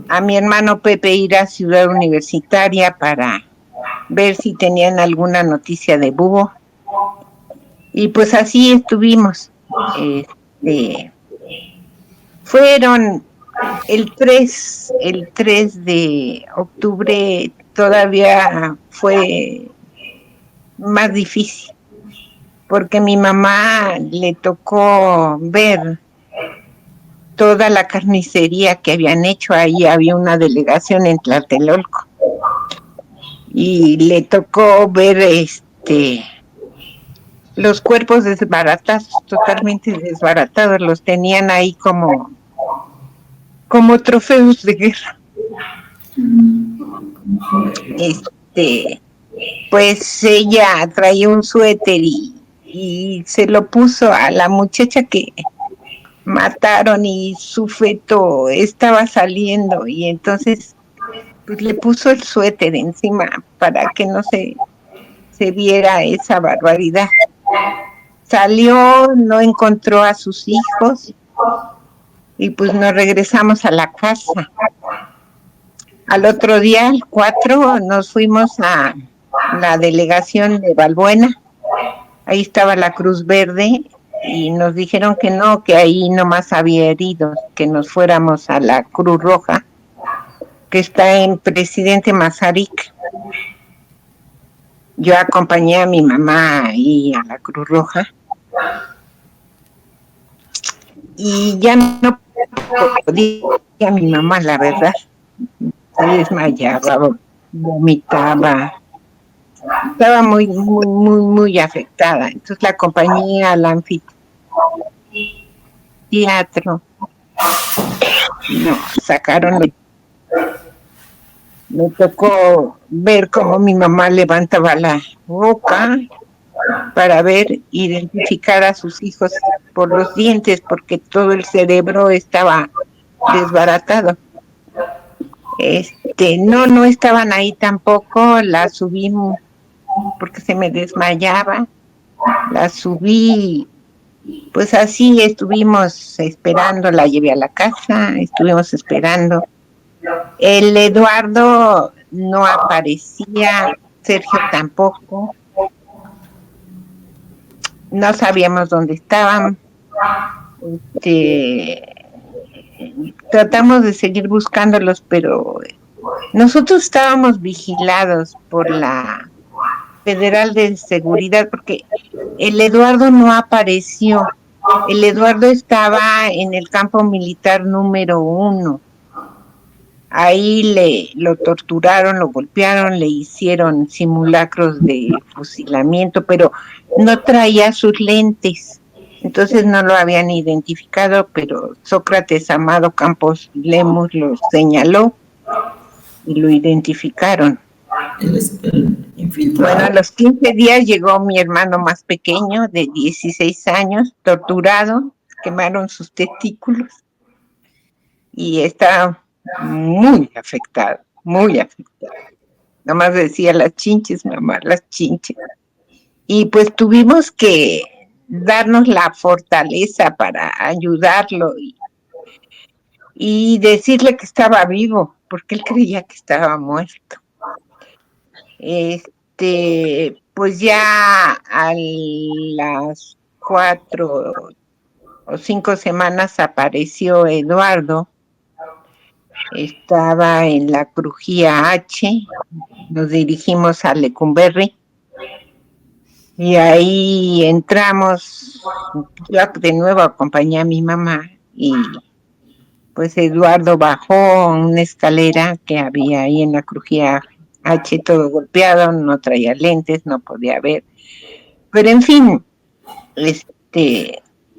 a mi hermano Pepe ir a Ciudad Universitaria para ver si tenían alguna noticia de Búho, y pues así estuvimos. Fueron el 3 de octubre, todavía fue más difícil, porque mi mamá le tocó ver toda la carnicería que habían hecho. Ahí había una delegación en Tlatelolco, y le tocó ver los cuerpos desbaratados, totalmente desbaratados, los tenían ahí como trofeos de guerra. Pues ella traía un suéter y se lo puso a la muchacha que mataron, y su feto estaba saliendo, y entonces pues le puso el suéter encima para que no se viera esa barbaridad. Salió, no encontró a sus hijos, y pues nos regresamos a la casa. Al otro día, el 4, nos fuimos a la delegación de Balbuena. Ahí estaba la Cruz Verde, y nos dijeron que no, que ahí nomás había heridos, que nos fuéramos a la Cruz Roja, que está en Presidente Mazarik. Yo acompañé a mi mamá ahí a la Cruz Roja, y ya no podía mi mamá, la verdad. Se desmayaba, vomitaba, estaba muy afectada. Entonces la acompañé al anfiteatro, no, sacaron. Me tocó ver cómo mi mamá levantaba la boca para identificar a sus hijos por los dientes, porque todo el cerebro estaba desbaratado. No estaban ahí tampoco. La subí porque se me desmayaba. La subí, pues así estuvimos esperando. La llevé a la casa, estuvimos esperando. El Eduardo no aparecía, Sergio tampoco. No sabíamos dónde estaban. Tratamos de seguir buscándolos, pero nosotros estábamos vigilados por la Federal de Seguridad, porque el Eduardo no apareció. El Eduardo estaba en el campo militar número 1. Ahí lo torturaron, lo golpearon, le hicieron simulacros de fusilamiento, pero no traía sus lentes. Entonces no lo habían identificado, pero Sócrates Amado Campos Lemus lo señaló y lo identificaron. Bueno, a los 15 días llegó mi hermano más pequeño, de 16 años, torturado, quemaron sus testículos, y estaba muy afectado. Nomás decía las chinches, mamá, las chinches. Y pues tuvimos que darnos la fortaleza para ayudarlo y decirle que estaba vivo, porque él creía que estaba muerto. Pues ya a las 4 o 5 semanas apareció Eduardo. Estaba en la Crujía H, nos dirigimos a Lecumberri, y ahí entramos. Yo de nuevo acompañé a mi mamá, y pues Eduardo bajó una escalera que había ahí en la Crujía H, todo golpeado, no traía lentes, no podía ver, pero en fin,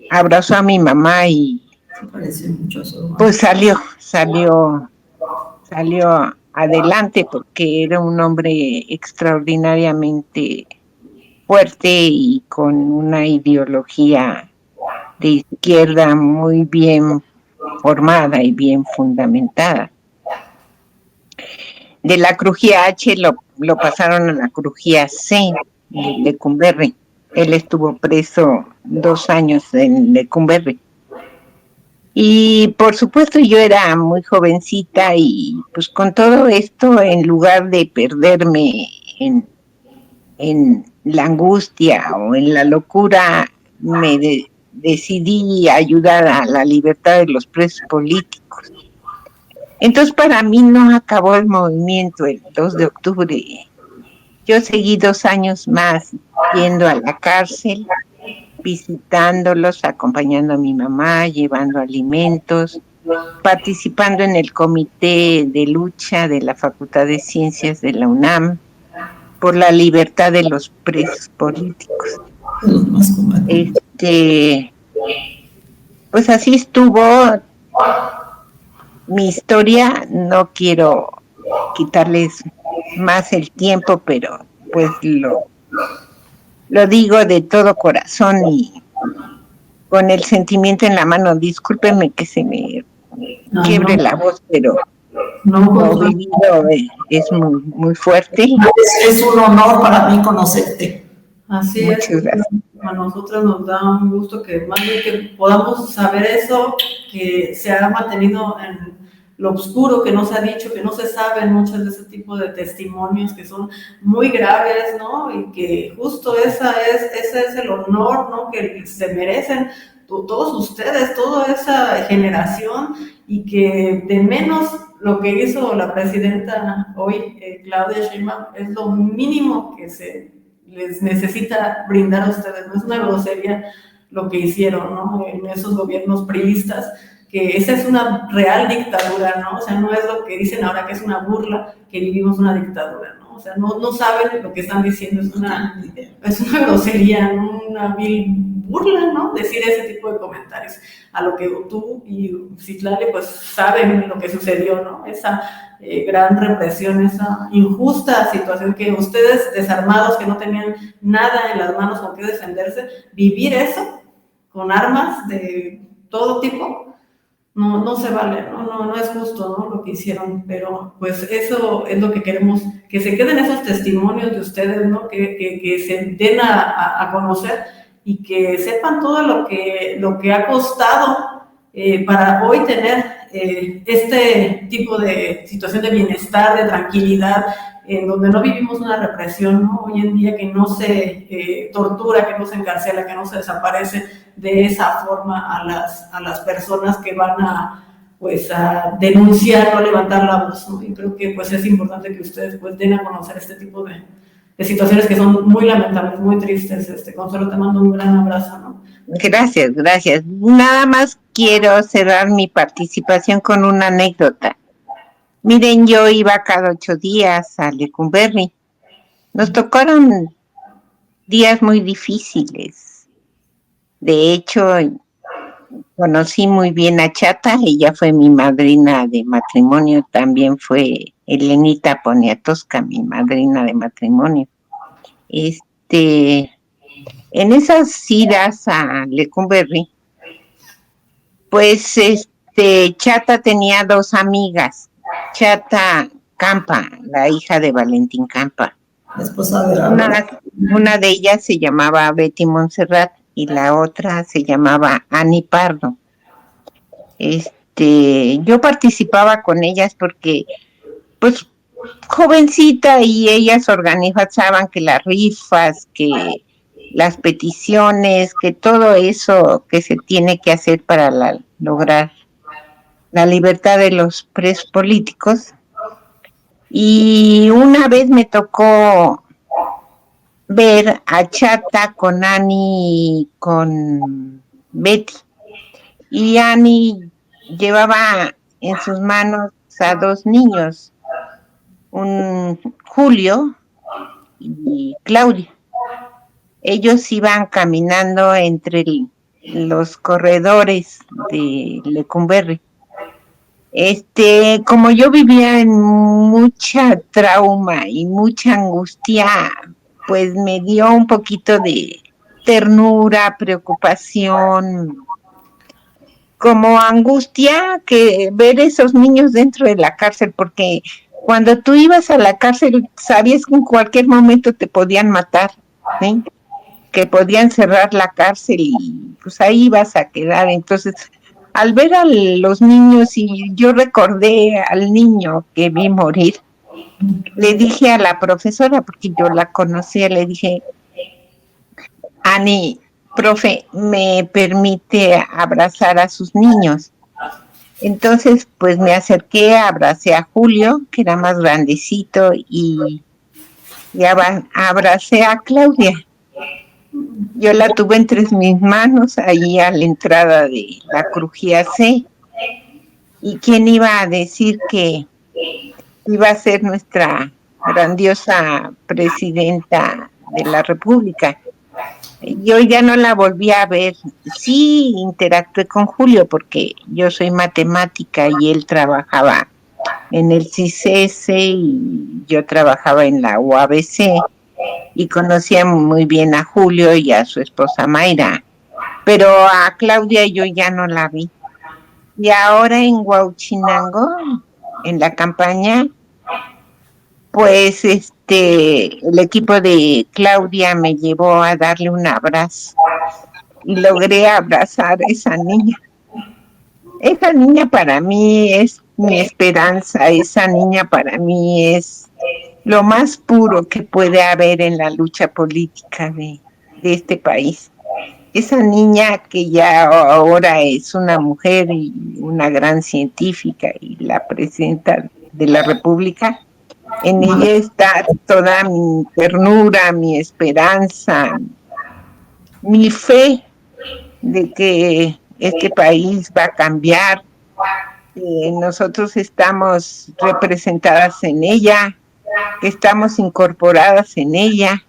abrazó a mi mamá y Se parece mucho a su hermano. Pues salió adelante porque era un hombre extraordinariamente fuerte y con una ideología de izquierda muy bien formada y bien fundamentada. De la crujía H lo pasaron a la crujía C de Lecumberri. Él estuvo preso 2 años en Lecumberri. Y por supuesto yo era muy jovencita y pues con todo esto, en lugar de perderme en la angustia o en la locura, decidí ayudar a la libertad de los presos políticos. Entonces para mí no acabó el movimiento el 2 de octubre. Yo seguí 2 años más yendo a la cárcel, visitándolos, acompañando a mi mamá, llevando alimentos, participando en el comité de lucha de la Facultad de Ciencias de la UNAM por la libertad de los presos políticos. Los más combatientes. Pues así estuvo mi historia. No quiero quitarles más el tiempo, pero pues lo digo de todo corazón y con el sentimiento en la mano. Discúlpenme que se me quiebre la voz, pero lo vivido es muy, muy fuerte. Es un honor para mí conocerte. Así Muchas es. gracias. A nosotros nos da un gusto que más bien que podamos saber eso, que se ha mantenido en lo oscuro, que no se ha dicho, que no se saben muchos de ese tipo de testimonios que son muy graves, ¿no? Y que justo ese es el honor, ¿no? Que se merecen todos ustedes, toda esa generación, y que de menos lo que hizo la presidenta hoy, Claudia Sheinbaum, es lo mínimo que se les necesita brindar a ustedes. No es una grosería lo que hicieron, ¿no? En esos gobiernos priistas, que esa es una real dictadura, ¿no? O sea, no es lo que dicen ahora que es una burla, que vivimos una dictadura, ¿no? O sea, no saben lo que están diciendo, es una grosería, una vil burla, ¿no? Decir ese tipo de comentarios, a lo que tú y Citlali pues saben lo que sucedió, ¿no? Esa gran represión, esa injusta situación que ustedes desarmados, que no tenían nada en las manos con qué defenderse, vivir eso con armas de todo tipo, no se vale, no es justo, ¿no? Lo que hicieron, pero pues eso es lo que queremos, que se queden esos testimonios de ustedes, ¿no? Que se den a conocer y que sepan todo lo que ha costado para hoy tener este tipo de situación de bienestar, de tranquilidad, en donde no vivimos una represión, ¿no? Hoy en día, que no se tortura, que no se encarcela, que no se desaparece de esa forma a las personas que van a denunciar o a levantar la voz, ¿no? Y creo que pues es importante que ustedes pues den a conocer este tipo de situaciones que son muy lamentables, muy tristes. Consuelo, te mando un gran abrazo, ¿no? Gracias. Nada más quiero cerrar mi participación con una anécdota. Miren, yo iba cada 8 días a Lecumberri. Nos tocaron días muy difíciles. De hecho, conocí muy bien a Chata, ella fue mi madrina de matrimonio, también fue Elenita Poniatowska, mi madrina de matrimonio. En esas idas a Lecumberri, pues Chata tenía 2 amigas. Chata Campa, la hija de Valentín Campa. La esposa de una de ellas se llamaba Betty Montserrat y la otra se llamaba Ani Pardo. Yo participaba con ellas porque, pues, jovencita, y ellas organizaban que las rifas, que las peticiones, que todo eso que se tiene que hacer para lograr la libertad de los presos políticos. Y una vez me tocó ver a Chata con Ani y con Betty. Y Ani llevaba en sus manos a 2 niños, un Julio y Claudia. Ellos iban caminando entre los corredores de Lecumberri. Como yo vivía en mucha trauma y mucha angustia, pues me dio un poquito de ternura, preocupación, como angustia que ver esos niños dentro de la cárcel, porque cuando tú ibas a la cárcel sabías que en cualquier momento te podían matar, ¿sí? Que podían cerrar la cárcel y pues ahí ibas a quedar. Entonces, al ver a los niños, y yo recordé al niño que vi morir, le dije a la profesora, porque yo la conocía, le dije, Ani, profe, ¿me permite abrazar a sus niños? Entonces, pues me acerqué, abracé a Julio, que era más grandecito, y abracé a Claudia. Yo la tuve entre mis manos, ahí a la entrada de la Crujía C. ¿Y quién iba a decir que iba a ser nuestra grandiosa presidenta de la República? Yo ya no la volví a ver. Sí interactué con Julio porque yo soy matemática y él trabajaba en el CICES y yo trabajaba en la UABC y conocía muy bien a Julio y a su esposa Mayra, pero a Claudia yo ya no la vi. Y ahora en Huauchinango, en la campaña, pues el equipo de Claudia me llevó a darle un abrazo y logré abrazar a esa niña. Esa niña para mí es mi esperanza, esa niña para mí es lo más puro que puede haber en la lucha política de este país. Esa niña que ya ahora es una mujer y una gran científica y la presidenta de la República, en ella está toda mi ternura, mi esperanza, mi fe de que este país va a cambiar, que nosotros estamos representadas en ella, que estamos incorporadas en ella,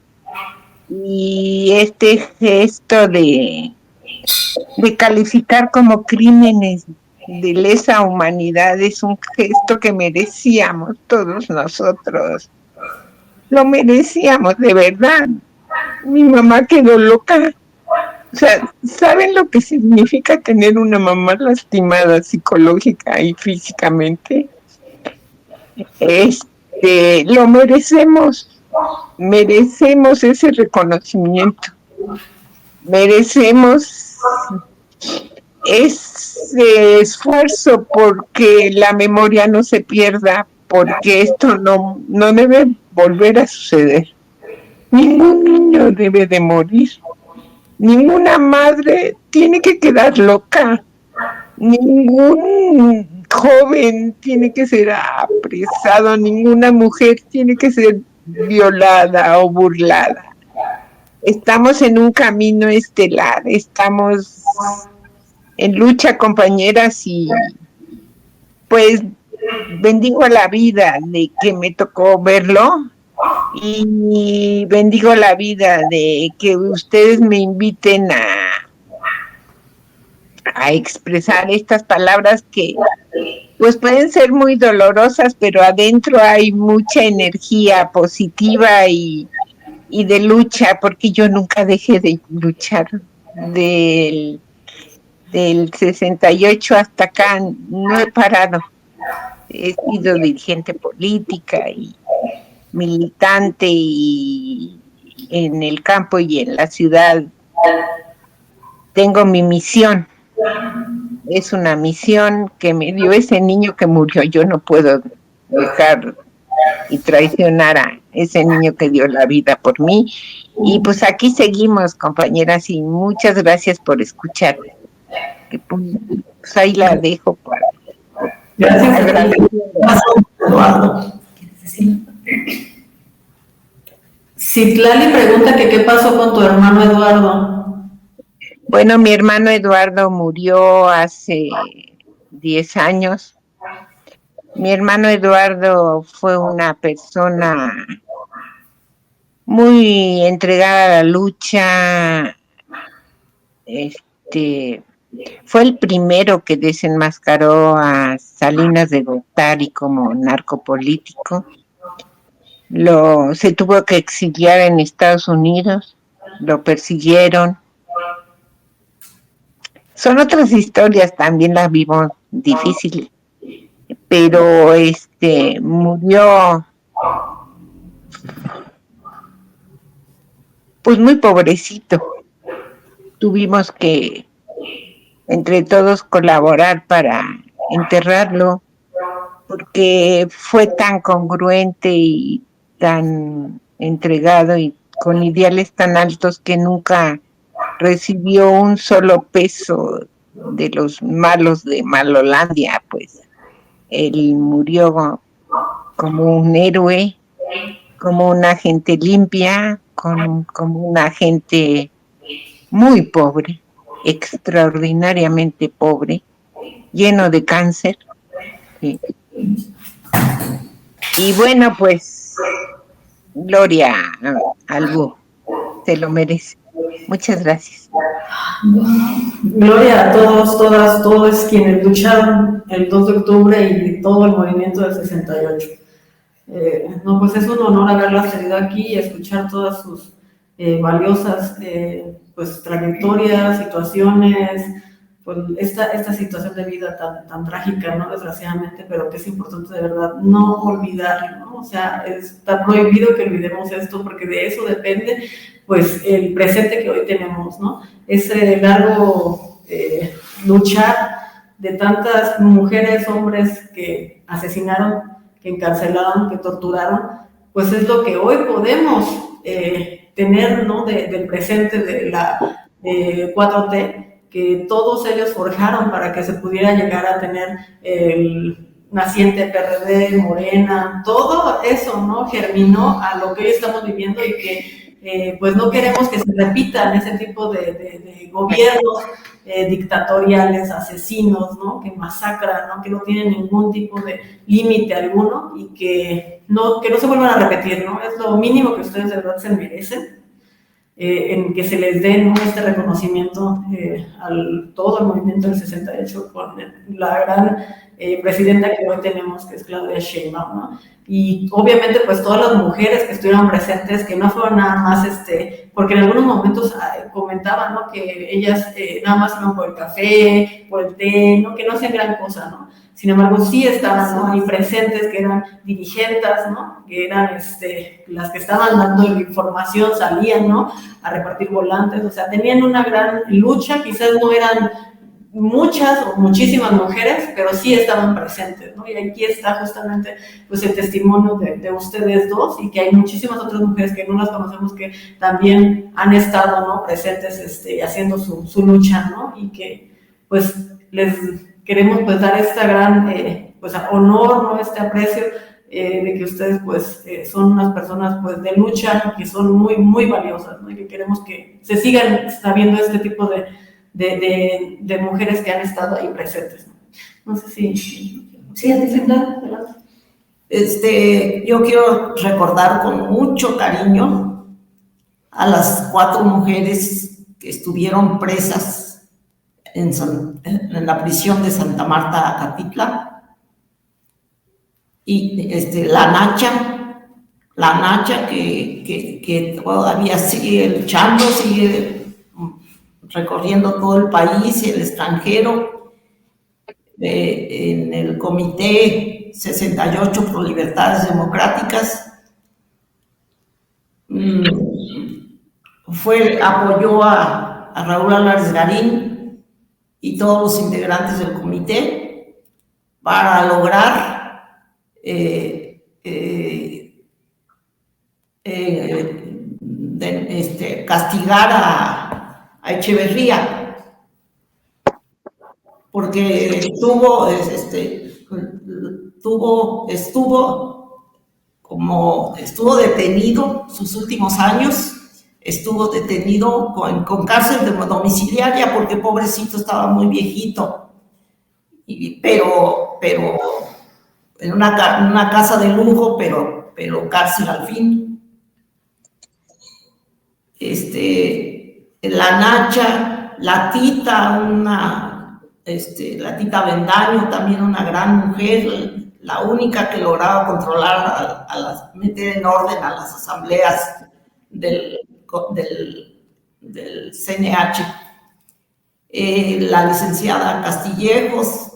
y este gesto de calificar como crímenes de lesa humanidad es un gesto que merecíamos todos nosotros. Lo merecíamos, de verdad. Mi mamá quedó loca. O sea, ¿saben lo que significa tener una mamá lastimada psicológica y físicamente? Lo merecemos ese reconocimiento, merecemos ese esfuerzo porque la memoria no se pierda, porque esto no debe volver a suceder. Ningún niño debe de morir, ninguna madre tiene que quedar loca, ningún joven tiene que ser apresado, ninguna mujer tiene que ser violada o burlada. Estamos en un camino estelar, estamos en lucha, compañeras, y pues bendigo la vida de que me tocó verlo y bendigo la vida de que ustedes me inviten a expresar estas palabras que pues pueden ser muy dolorosas, pero adentro hay mucha energía positiva y de lucha, porque yo nunca dejé de luchar del 68 hasta acá, no he parado. He sido dirigente política y militante y en el campo y en la ciudad. Tengo mi misión. Es una misión que me dio ese niño que murió. Yo no puedo dejar y traicionar a ese niño que dio la vida por mí. Y pues aquí seguimos, compañeras, y muchas gracias por escucharme. Pues ahí la dejo para... Gracias, Eduardo. Citlali pregunta que qué pasó con tu hermano Eduardo. Bueno, mi hermano Eduardo murió hace 10 años. Mi hermano Eduardo fue una persona muy entregada a la lucha, fue el primero que desenmascaró a Salinas de Gortari como narcopolítico. Se tuvo que exiliar en Estados Unidos, lo persiguieron. Son otras historias, también las vimos difíciles, pero murió pues muy pobrecito. Tuvimos que entre todos colaborar para enterrarlo, porque fue tan congruente y tan entregado y con ideales tan altos que nunca recibió un solo peso de los malos de Malolandia. Pues él murió como un héroe, como una gente limpia, como una gente muy pobre, extraordinariamente pobre, lleno de cáncer. Sí. Y bueno, pues, Gloria Albú, se lo merece. Muchas gracias. Gloria a todos, todas, todos quienes lucharon el 2 de octubre y todo el movimiento del 68. No, pues es un honor haberlas tenido aquí y escuchar todas sus valiosas pues, trayectorias, situaciones, pues esta situación de vida tan trágica, ¿no? Desgraciadamente, pero que es importante de verdad no olvidar, ¿no? O sea, está prohibido que olvidemos esto porque de eso depende pues el presente que hoy tenemos, ¿no? Ese largo luchar de tantas mujeres, hombres que asesinaron, que encarcelaron, que torturaron, pues es lo que hoy podemos tener, ¿no? Del presente de la 4T, que todos ellos forjaron para que se pudiera llegar a tener el naciente PRD, Morena, todo eso, ¿no? Germinó a lo que hoy estamos viviendo y que pues no queremos que se repitan ese tipo de gobiernos dictatoriales, asesinos, ¿no? Que masacran, ¿no? Que no tienen ningún tipo de límite alguno y que no se vuelvan a repetir, ¿no? Es lo mínimo que ustedes de verdad se merecen. En que se les dé, ¿no? Este reconocimiento al todo el movimiento del 68 con la gran presidenta que hoy tenemos, que es Claudia Sheinbaum, ¿no? Y obviamente pues todas las mujeres que estuvieron presentes, que no fueron nada más, porque en algunos momentos comentaban, ¿no? Que ellas nada más iban por el café, por el té, ¿no? Que no hacían gran cosa, ¿no? Sin embargo, sí estaban, ¿no? Ahí presentes, que eran dirigentes, ¿no? Que eran las que estaban dando la información, salían, ¿no? A repartir volantes, o sea, tenían una gran lucha, quizás no eran muchas o muchísimas mujeres, pero sí estaban presentes, ¿no? Y aquí está justamente pues el testimonio de ustedes dos y que hay muchísimas otras mujeres que no las conocemos que también han estado, ¿no? Presentes haciendo su lucha, ¿no? Y que pues les queremos pues dar esta gran pues honor, ¿no? Este aprecio de que ustedes pues son unas personas pues de lucha que son muy, muy valiosas, ¿no? Y que queremos que se sigan sabiendo este tipo de mujeres que han estado ahí presentes, ¿no? No sé si... Sí, adelante. Yo quiero recordar con mucho cariño a las 4 mujeres que estuvieron presas en la prisión de Santa Marta, Acatitla, y la Nacha que todavía sigue luchando, sigue recorriendo todo el país y el extranjero, en el Comité 68 por Libertades Democráticas, apoyó a Raúl Álvarez Garín y todos los integrantes del comité para lograr castigar a Echeverría, porque estuvo detenido sus últimos años. Estuvo detenido con cárcel domiciliaria porque pobrecito estaba muy viejito, pero en una casa de lujo, pero cárcel al fin. La Nacha La Tita, la Tita Bendaño, también una gran mujer, la única que lograba controlar, meter en orden a las asambleas del CNH. La licenciada Castillejos,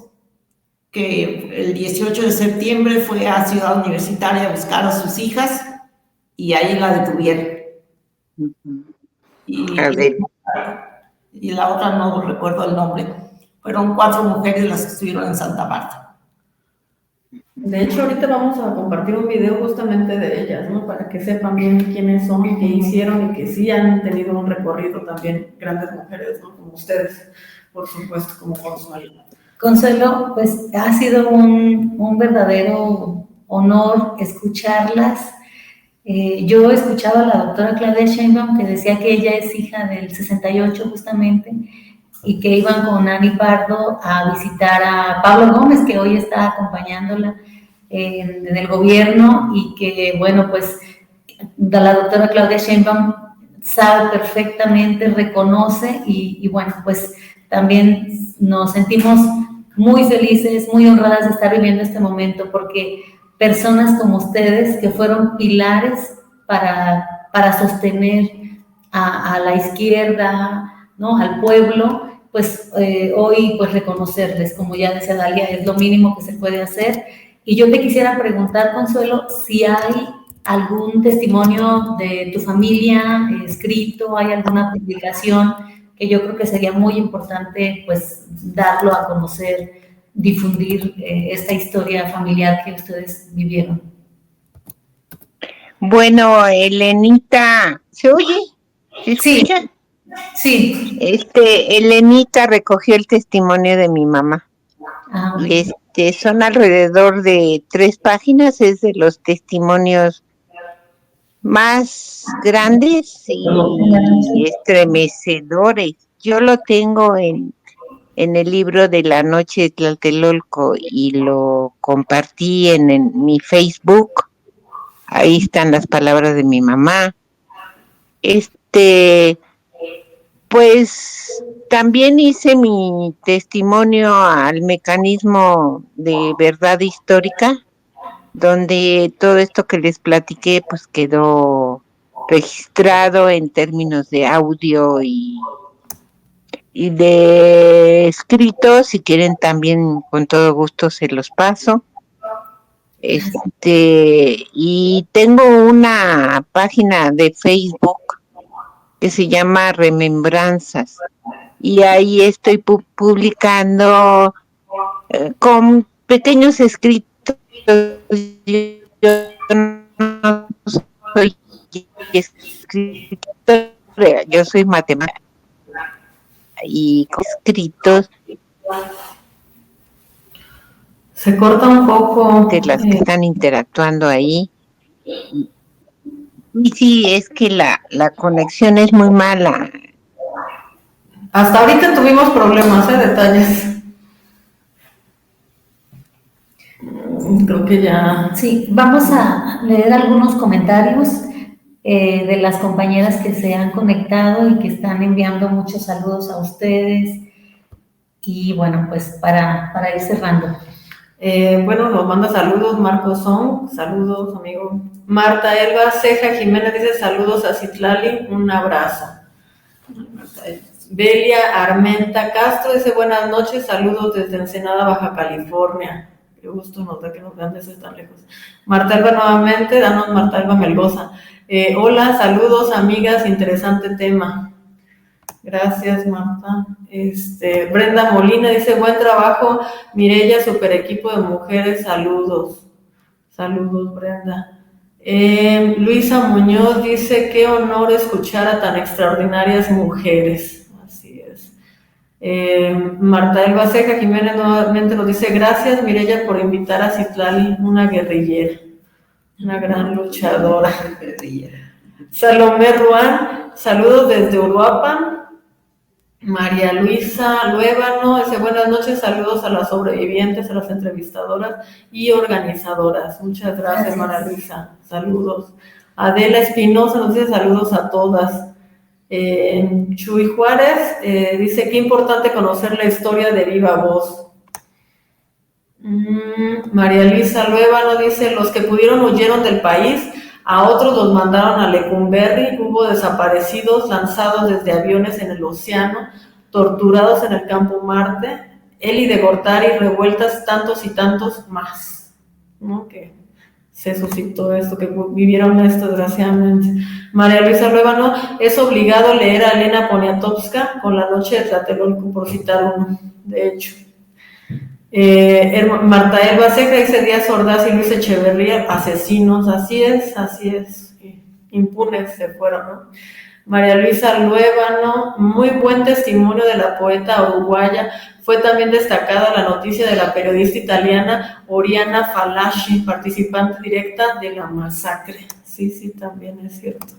que el 18 de septiembre fue a Ciudad Universitaria a buscar a sus hijas y ahí la detuvieron. Y la otra no recuerdo el nombre. Fueron 4 mujeres las que estuvieron en Santa Marta. De hecho, ahorita vamos a compartir un video justamente de ellas, ¿no? Para que sepan bien quiénes son y qué hicieron y que sí han tenido un recorrido también, grandes mujeres, ¿no? Como ustedes, por supuesto, como Consuelo. Consuelo, pues ha sido un verdadero honor escucharlas. Yo escuchaba a la doctora Claudia Sheinbaum que decía que ella es hija del 68 justamente y que iban con Ani Pardo a visitar a Pablo Gómez, que hoy está acompañándola en el gobierno, y que, bueno, pues la doctora Claudia Sheinbaum sabe perfectamente, reconoce y bueno, pues también nos sentimos muy felices, muy honradas de estar viviendo este momento, porque personas como ustedes que fueron pilares para sostener a la izquierda, ¿no? Al pueblo, pues hoy pues reconocerles, como ya decía Dalia, es lo mínimo que se puede hacer. Y yo te quisiera preguntar, Consuelo, si hay algún testimonio de tu familia escrito, hay alguna publicación, que yo creo que sería muy importante pues darlo a conocer, difundir esta historia familiar que ustedes vivieron. Bueno, Elenita, ¿se oye? ¿Se escucha? Sí. Elenita recogió el testimonio de mi mamá. Ah, y son alrededor de 3 páginas, es de los testimonios más grandes y estremecedores. Yo lo tengo en el libro de la noche de Tlatelolco y lo compartí en mi Facebook. Ahí están las palabras de mi mamá. Pues también hice mi testimonio al mecanismo de verdad histórica, donde todo esto que les platiqué pues quedó registrado en términos de audio y de escrito. Si quieren también con todo gusto se los paso. Y tengo una página de Facebook que se llama Remembranzas, y ahí estoy publicando con pequeños escritos. Yo no soy escritora, yo soy matemática, y con escritos se corta un poco de las que están interactuando ahí. Y sí, es que la conexión es muy mala. Hasta ahorita tuvimos problemas, detalles. Creo que ya. Sí, vamos a leer algunos comentarios de las compañeras que se han conectado y que están enviando muchos saludos a ustedes. Y bueno, pues para ir cerrando. Bueno, nos manda saludos Marco Son, saludos amigo. Marta Elba Ceja Jiménez dice saludos a Citlali, un abrazo. Belia Armenta Castro dice buenas noches, saludos desde Ensenada, Baja California. Qué gusto nos da que nos vean desde tan lejos. Marta Elba nuevamente, danos Marta Elba Melgoza. Hola, saludos amigas, interesante tema. Gracias, Marta. Brenda Molina dice, buen trabajo, Mireya, super equipo de mujeres, saludos. Saludos, Brenda. Luisa Muñoz dice, qué honor escuchar a tan extraordinarias mujeres. Así es. Marta Elba Ceja Jiménez nuevamente nos dice, gracias, Mireya, por invitar a Citlali, una guerrillera, una gran luchadora. Salomé Ruán, saludos desde Uruapan. María Luisa Luébano dice buenas noches, saludos a las sobrevivientes, a las entrevistadoras y organizadoras. Muchas gracias. María Luisa, saludos. Adela Espinosa nos dice saludos a todas. Chuy Juárez dice, qué importante conocer la historia de viva voz. María Luisa Luevano dice, los que pudieron huyeron del país, a otros los mandaron a Lecumberri, hubo desaparecidos lanzados desde aviones en el océano, torturados en el campo Marte, Eli de Gortari, revueltas, tantos y tantos más, ¿no? Que se suscitó esto, que vivieron esto desgraciadamente. María Luisa Luevano, es obligado leer a Elena Poniatowska con La noche de Tlatelolco, por citar uno, de hecho. Marta Elba Ceja dice, Díaz Ordaz y Luis Echeverría, asesinos, así es, impunes se fueron, ¿no? María Luisa Luevano, muy buen testimonio de la poeta uruguaya, fue también destacada la noticia de la periodista italiana Oriana Falaschi, participante directa de la masacre. Sí, también es cierto.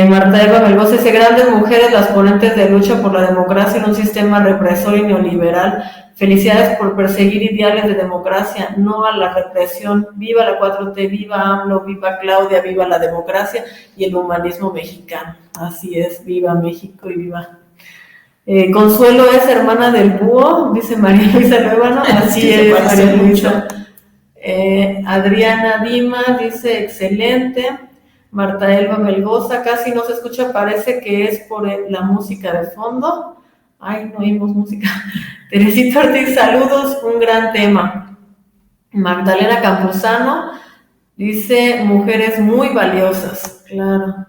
Marta Eva Melgoza dice, grandes mujeres, las ponentes de lucha por la democracia en un sistema represor y neoliberal. Felicidades por perseguir ideales de democracia, no a la represión. Viva la 4T, viva AMLO, viva Claudia, viva la democracia y el humanismo mexicano. Así es, viva México y viva. Consuelo es hermana del búho, dice María Luisa Luevano. Así es, María Luisa. Adriana Dima dice, excelente. Marta Elba Melgoza, casi no se escucha, parece que es por la música de fondo. Ay, no oímos música. Teresita Ortiz, saludos, un gran tema. Magdalena Campuzano dice, mujeres muy valiosas, claro.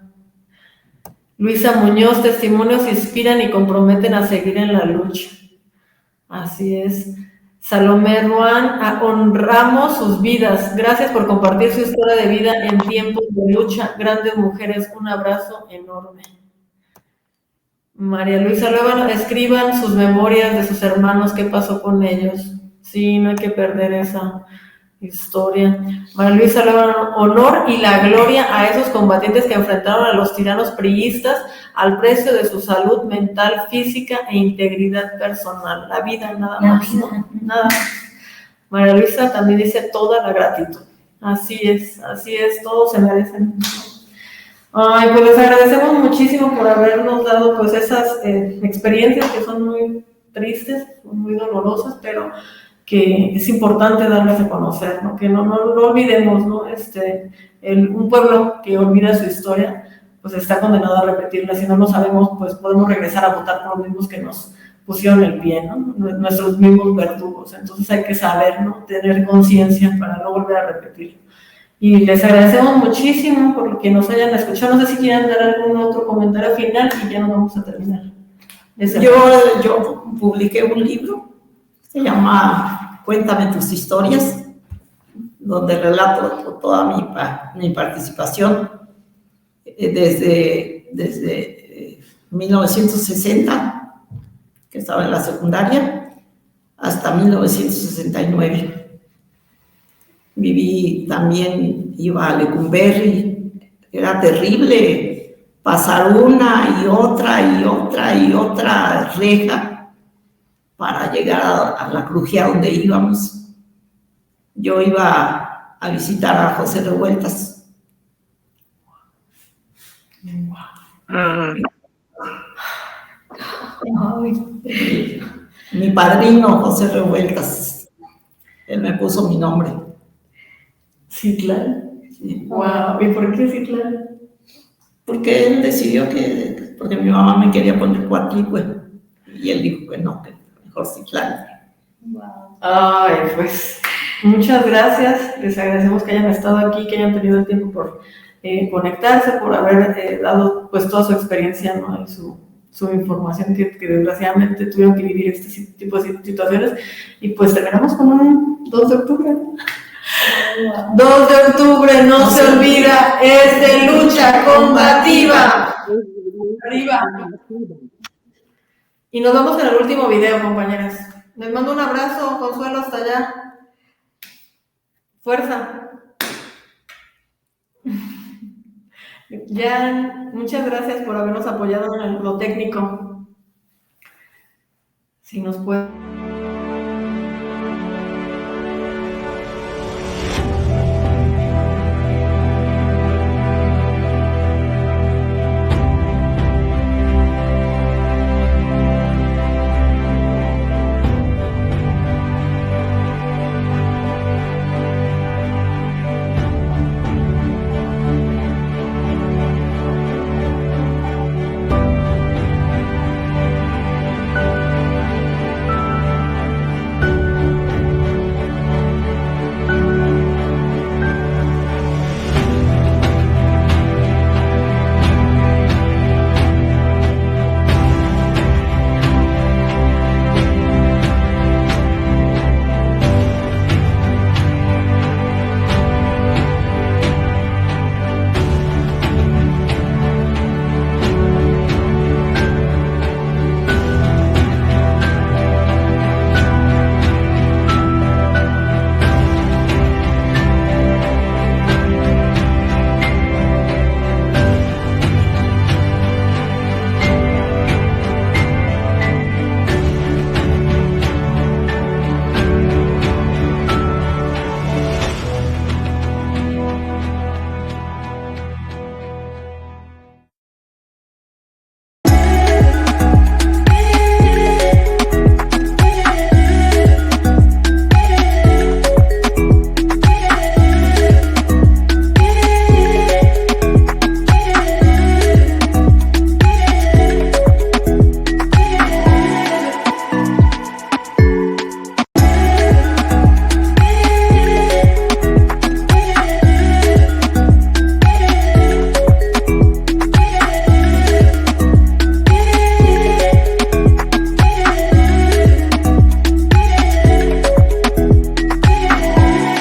Luisa Muñoz, testimonios inspiran y comprometen a seguir en la lucha. Así es. Salomé Ruan, honramos sus vidas. Gracias por compartir su historia de vida en tiempos de lucha. Grandes mujeres, un abrazo enorme. María Luisa Luevano, escriban sus memorias de sus hermanos, qué pasó con ellos. Sí, no hay que perder esa historia. María Luisa Luevano, honor y la gloria a esos combatientes que enfrentaron a los tiranos priistas al precio de su salud mental, física e integridad personal. La vida, nada más, ¿no? Nada más. María Luisa también dice toda la gratitud. Así es, todos se merecen. Ay, pues les agradecemos muchísimo por habernos dado pues esas experiencias que son muy tristes, muy dolorosas, pero que es importante darles a conocer, ¿no? Que no olvidemos, ¿no? Un pueblo que olvida su historia, pues está condenado a repetirla. Si no lo sabemos, pues podemos regresar a votar por los mismos que nos pusieron el pie, ¿no? Nuestros mismos verdugos. Entonces hay que saber, ¿no? Tener conciencia para no volver a repetirlo. Y les agradecemos muchísimo por que nos hayan escuchado. No sé si quieren dar algún otro comentario final y ya nos vamos a terminar. Yo publiqué un libro, se llama Cuéntame tus historias, donde relato toda mi participación desde 1960, que estaba en la secundaria, hasta 1969. Viví también, iba a Lecumberri, era terrible pasar una y otra reja para llegar a la crujía donde íbamos. Yo iba a visitar a José Revueltas. Mi padrino, José Revueltas, él me puso mi nombre. Citlán. Sí. Wow. ¿Y por qué Citlán? Porque él decidió porque mi mamá me quería poner Coatlicue y él dijo que no, que mejor Citlán. Wow. Ay, pues muchas gracias. Les agradecemos que hayan estado aquí, que hayan tenido el tiempo por conectarse, por haber dado pues toda su experiencia, ¿no? Y su información que desgraciadamente tuvieron que vivir este tipo de situaciones. Y pues terminamos con un 2 de octubre. 2 de octubre, no se olvida, es de lucha combativa. Arriba. Y nos vemos en el último video, compañeras. Les mando un abrazo, Consuelo, hasta allá. Fuerza. Jan, muchas gracias por habernos apoyado en lo técnico. Si nos puede.